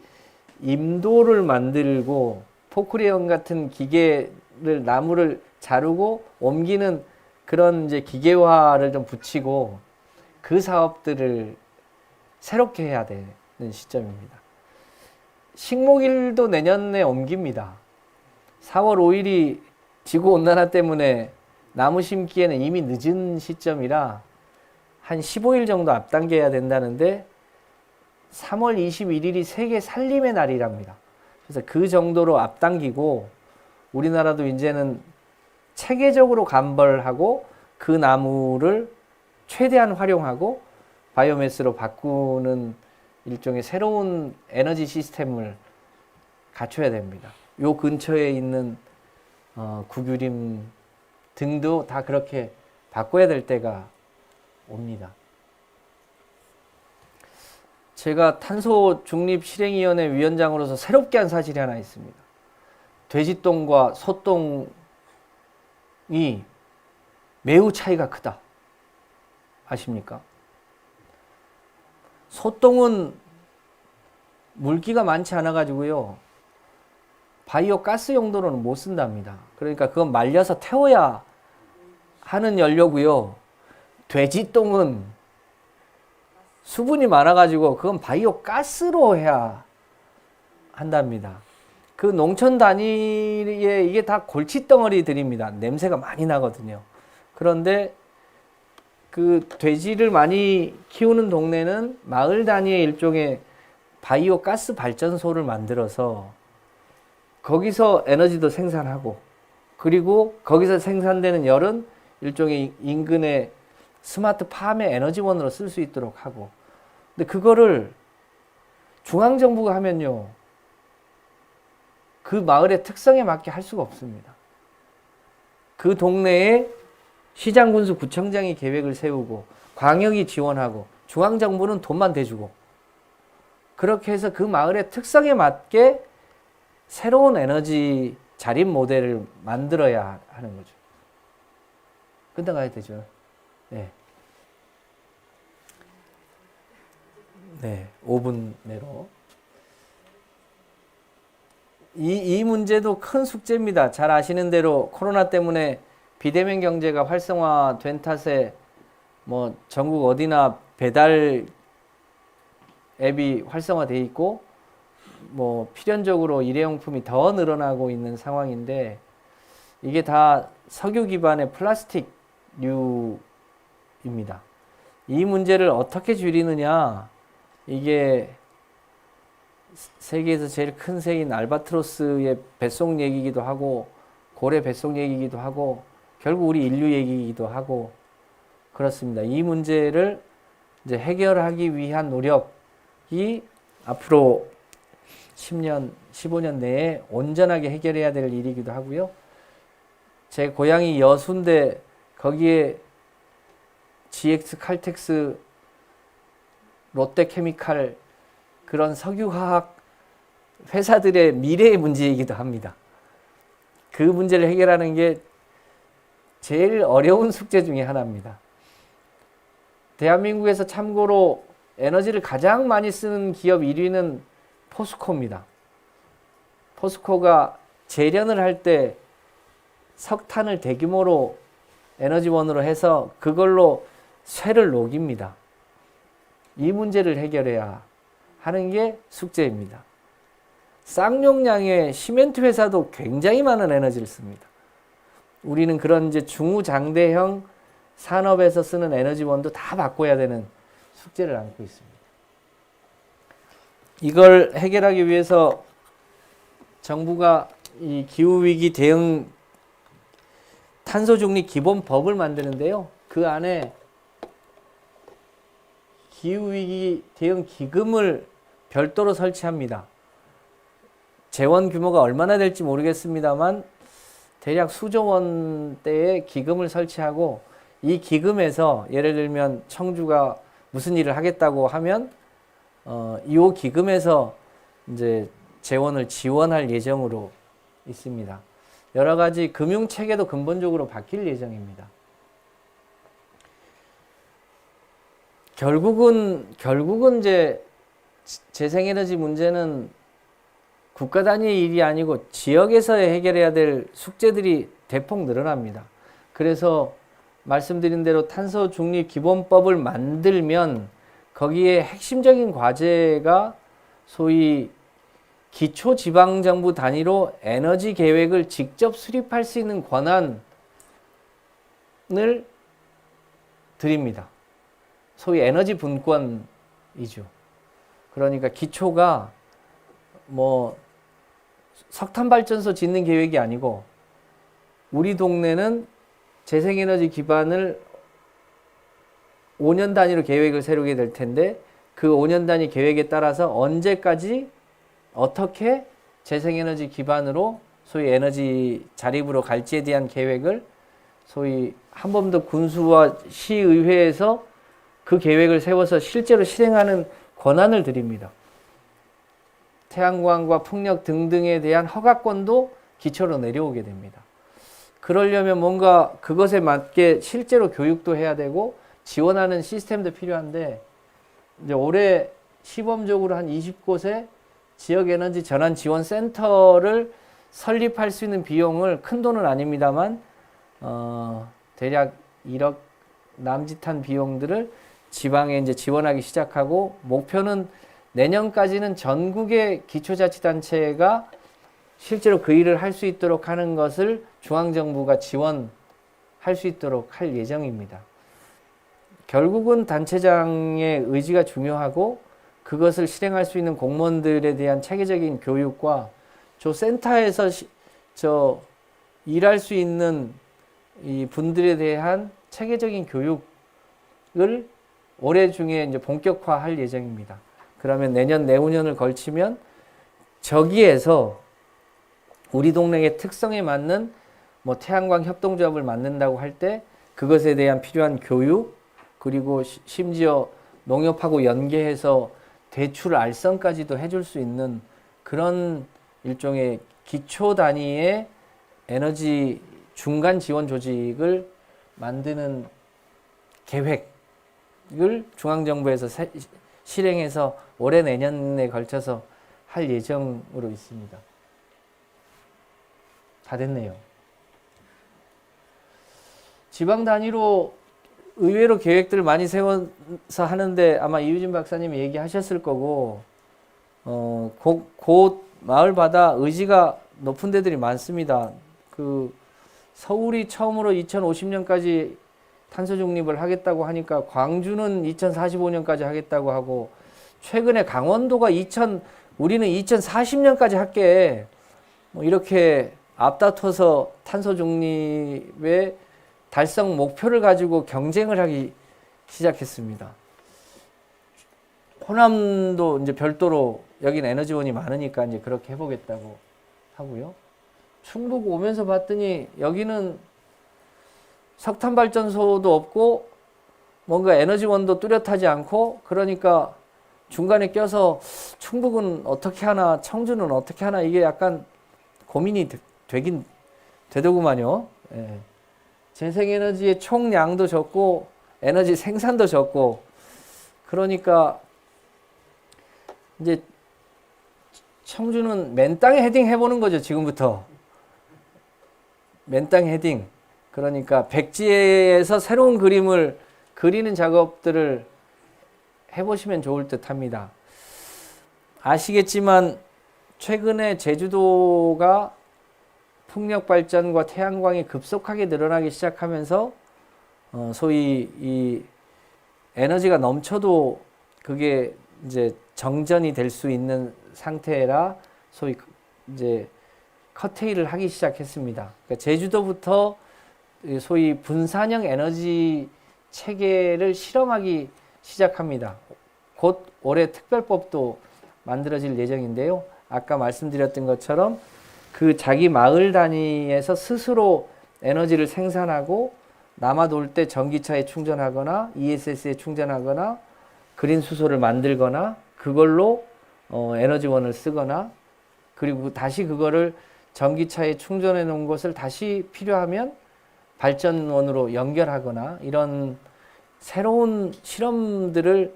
Speaker 1: 임도를 만들고 포크레인 같은 기계를 나무를 자르고 옮기는 그런 이제 기계화를 좀 붙이고 그 사업들을 새롭게 해야 되는 시점입니다. 식목일도 내년에 옮깁니다. 4월 5일이 지구온난화 때문에 나무 심기에는 이미 늦은 시점이라 한 15일 정도 앞당겨야 된다는데 3월 21일이 세계 산림의 날이랍니다. 그래서 그 정도로 앞당기고 우리나라도 이제는 체계적으로 감벌하고 그 나무를 최대한 활용하고 바이오매스로 바꾸는 일종의 새로운 에너지 시스템을 갖춰야 됩니다. 요 근처에 있는 구규림 등도 다 그렇게 바꿔야 될 때가 옵니다. 제가 탄소 중립 실행위원회 위원장으로서 새롭게 한 사실이 하나 있습니다. 돼지똥과 소똥이 매우 차이가 크다. 아십니까? 소똥은 물기가 많지 않아 가지고요. 바이오 가스 용도로는 못 쓴답니다. 그러니까 그건 말려서 태워야 하는 연료고요. 돼지똥은 수분이 많아 가지고 그건 바이오 가스로 해야 한답니다. 그 농촌 단위에 이게 다 골칫덩어리들입니다. 냄새가 많이 나거든요. 그런데 그 돼지를 많이 키우는 동네는 마을 단위의 일종의 바이오 가스 발전소를 만들어서 거기서 에너지도 생산하고 그리고 거기서 생산되는 열은 일종의 인근의 스마트 팜의 에너지원으로 쓸 수 있도록 하고 근데 그거를 중앙정부가 하면요 그 마을의 특성에 맞게 할 수가 없습니다. 그 동네에 시장, 군수, 구청장이 계획을 세우고 광역이 지원하고 중앙정부는 돈만 대주고 그렇게 해서 그 마을의 특성에 맞게 새로운 에너지 자립 모델을 만들어야 하는 거죠. 끝나가야 되죠. 네. 네, 5분 내로. 이 문제도 큰 숙제입니다. 잘 아시는 대로 코로나 때문에 비대면 경제가 활성화된 탓에 뭐 전국 어디나 배달 앱이 활성화되어 있고 뭐 필연적으로 일회용품이 더 늘어나고 있는 상황인데 이게 다 석유 기반의 플라스틱류입니다. 이 문제를 어떻게 줄이느냐, 이게 세계에서 제일 큰 새인 알바트로스의 뱃속 얘기이기도 하고 고래 뱃속 얘기이기도 하고 결국 우리 인류 얘기이기도 하고 그렇습니다. 이 문제를 이제 해결하기 위한 노력이 앞으로 10년, 15년 내에 온전하게 해결해야 될 일이기도 하고요. 제 고향이 여수인데 거기에 GX 칼텍스, 롯데케미칼 그런 석유화학 회사들의 미래의 문제이기도 합니다. 그 문제를 해결하는 게 제일 어려운 숙제 중에 하나입니다. 대한민국에서 참고로 에너지를 가장 많이 쓰는 기업 1위는 포스코입니다. 포스코가 재련을 할 때 석탄을 대규모로 에너지원으로 해서 그걸로 쇠를 녹입니다. 이 문제를 해결해야 하는 게 숙제입니다. 쌍용량의 시멘트 회사도 굉장히 많은 에너지를 씁니다. 우리는 그런 이제 중후장대형 산업에서 쓰는 에너지원도 다 바꿔야 되는 숙제를 안고 있습니다. 이걸 해결하기 위해서 정부가 이 기후위기 대응 탄소중립 기본법을 만드는데요. 그 안에 기후위기 대응 기금을 별도로 설치합니다. 재원 규모가 얼마나 될지 모르겠습니다만 대략 수조 원대의 기금을 설치하고 이 기금에서 예를 들면 청주가 무슨 일을 하겠다고 하면 이 기금에서 이제 재원을 지원할 예정으로 있습니다. 여러 가지 금융 체계도 근본적으로 바뀔 예정입니다. 결국은 이제 재생에너지 문제는 국가 단위의 일이 아니고 지역에서 해결해야 될 숙제들이 대폭 늘어납니다. 그래서 말씀드린 대로 탄소 중립 기본법을 만들면 거기에 핵심적인 과제가 소위 기초지방정부 단위로 에너지 계획을 직접 수립할 수 있는 권한을 드립니다. 소위 에너지 분권이죠. 그러니까 기초가 뭐 석탄발전소 짓는 계획이 아니고 우리 동네는 재생에너지 기반을 5년 단위로 계획을 세우게 될 텐데 그 5년 단위 계획에 따라서 언제까지 어떻게 재생에너지 기반으로 소위 에너지 자립으로 갈지에 대한 계획을 소위 한범도 군수와 시의회에서 그 계획을 세워서 실제로 실행하는 권한을 드립니다. 태양광과 풍력 등등에 대한 허가권도 기초로 내려오게 됩니다. 그러려면 뭔가 그것에 맞게 실제로 교육도 해야 되고 지원하는 시스템도 필요한데 이제 올해 시범적으로 한 20곳에 지역에너지 전환 지원 센터를 설립할 수 있는 비용을 큰 돈은 아닙니다만 대략 1억 남짓한 비용들을 지방에 이제 지원하기 시작하고 목표는 내년까지는 전국의 기초자치단체가 실제로 그 일을 할 수 있도록 하는 것을 중앙정부가 지원할 수 있도록 할 예정입니다. 결국은 단체장의 의지가 중요하고 그것을 실행할 수 있는 공무원들에 대한 체계적인 교육과 저 센터에서 일할 수 있는 이 분들에 대한 체계적인 교육을 올해 중에 이제 본격화할 예정입니다. 그러면 내년, 내후년을 걸치면 저기에서 우리 동네의 특성에 맞는 뭐 태양광 협동조합을 만든다고 할 때 그것에 대한 필요한 교육 그리고 심지어 농협하고 연계해서 대출 알선까지도 해줄 수 있는 그런 일종의 기초 단위의 에너지 중간 지원 조직을 만드는 계획을 중앙정부에서 실행해서 올해 내년에 걸쳐서 할 예정으로 있습니다. 다 됐네요. 지방 단위로 의외로 계획들을 많이 세워서 하는데 아마 이유진 박사님이 얘기하셨을 거고, 곳 마을마다 의지가 높은 데들이 많습니다. 그 서울이 처음으로 2050년까지 탄소 중립을 하겠다고 하니까 광주는 2045년까지 하겠다고 하고, 최근에 강원도가 우리는 2040년까지 할게, 뭐 이렇게 앞다퉈서 탄소 중립의 달성 목표를 가지고 경쟁을 하기 시작했습니다. 호남도 이제 별도로 여긴 에너지원이 많으니까 이제 그렇게 해보겠다고 하고요. 충북 오면서 봤더니 여기는 석탄 발전소도 없고 뭔가 에너지원도 뚜렷하지 않고, 그러니까 중간에 껴서 충북은 어떻게 하나, 청주는 어떻게 하나, 이게 약간 고민이 되긴 되더구만요. 예. 재생에너지의 총량도 적고 에너지 생산도 적고, 그러니까 이제 청주는 맨 땅에 헤딩 해보는 거죠. 지금부터 맨 땅 헤딩. 그러니까 백지에서 새로운 그림을 그리는 작업들을 해보시면 좋을 듯 합니다. 아시겠지만 최근에 제주도가 풍력 발전과 태양광이 급속하게 늘어나기 시작하면서 소위 이 에너지가 넘쳐도 그게 이제 정전이 될 수 있는 상태라 소위 이제 커테일을 하기 시작했습니다. 그러니까 제주도부터 소위 분산형 에너지 체계를 실험하기 시작합니다. 곧 올해 특별법도 만들어질 예정인데요. 아까 말씀드렸던 것처럼 그 자기 마을 단위에서 스스로 에너지를 생산하고 남아돌 때 전기차에 충전하거나 ESS에 충전하거나 그린 수소를 만들거나 그걸로 에너지원을 쓰거나, 그리고 다시 그거를 전기차에 충전해 놓은 것을 다시 필요하면 발전원으로 연결하거나, 이런 새로운 실험들을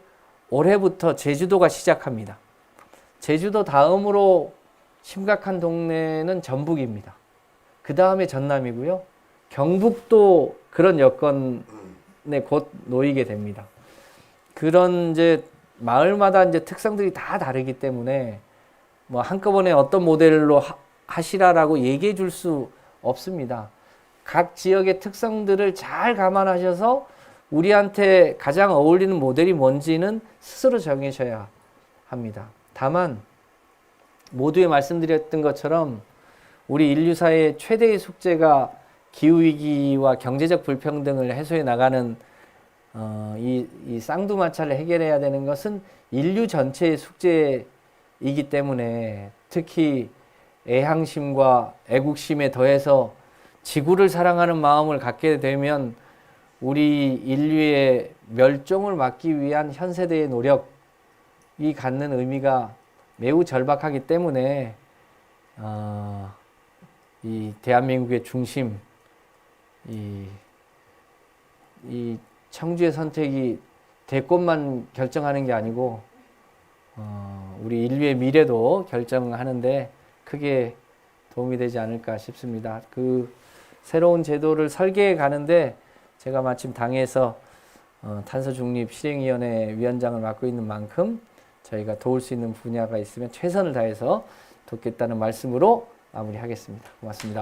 Speaker 1: 올해부터 제주도가 시작합니다. 제주도 다음으로 심각한 동네는 전북입니다. 그 다음에 전남이고요. 경북도 그런 여건에 곧 놓이게 됩니다. 그런 이제 마을마다 이제 특성들이 다 다르기 때문에 뭐 한꺼번에 어떤 모델로 하시라라고 얘기해 줄 수 없습니다. 각 지역의 특성들을 잘 감안하셔서 우리한테 가장 어울리는 모델이 뭔지는 스스로 정하셔야 합니다. 다만 모두에 말씀드렸던 것처럼 우리 인류사의 최대의 숙제가 기후위기와 경제적 불평등을 해소해 나가는 이 쌍두마차를 해결해야 되는 것은 인류 전체의 숙제이기 때문에, 특히 애향심과 애국심에 더해서 지구를 사랑하는 마음을 갖게 되면 우리 인류의 멸종을 막기 위한 현 세대의 노력이 갖는 의미가 매우 절박하기 때문에 이 대한민국의 중심, 이 청주의 선택이 대권만 결정하는 게 아니고 우리 인류의 미래도 결정하는데 크게 도움이 되지 않을까 싶습니다. 그 새로운 제도를 설계해 가는데 제가 마침 당에서 탄소중립 실행위원회 위원장을 맡고 있는 만큼 저희가 도울 수 있는 분야가 있으면 최선을 다해서 돕겠다는 말씀으로 마무리하겠습니다. 고맙습니다.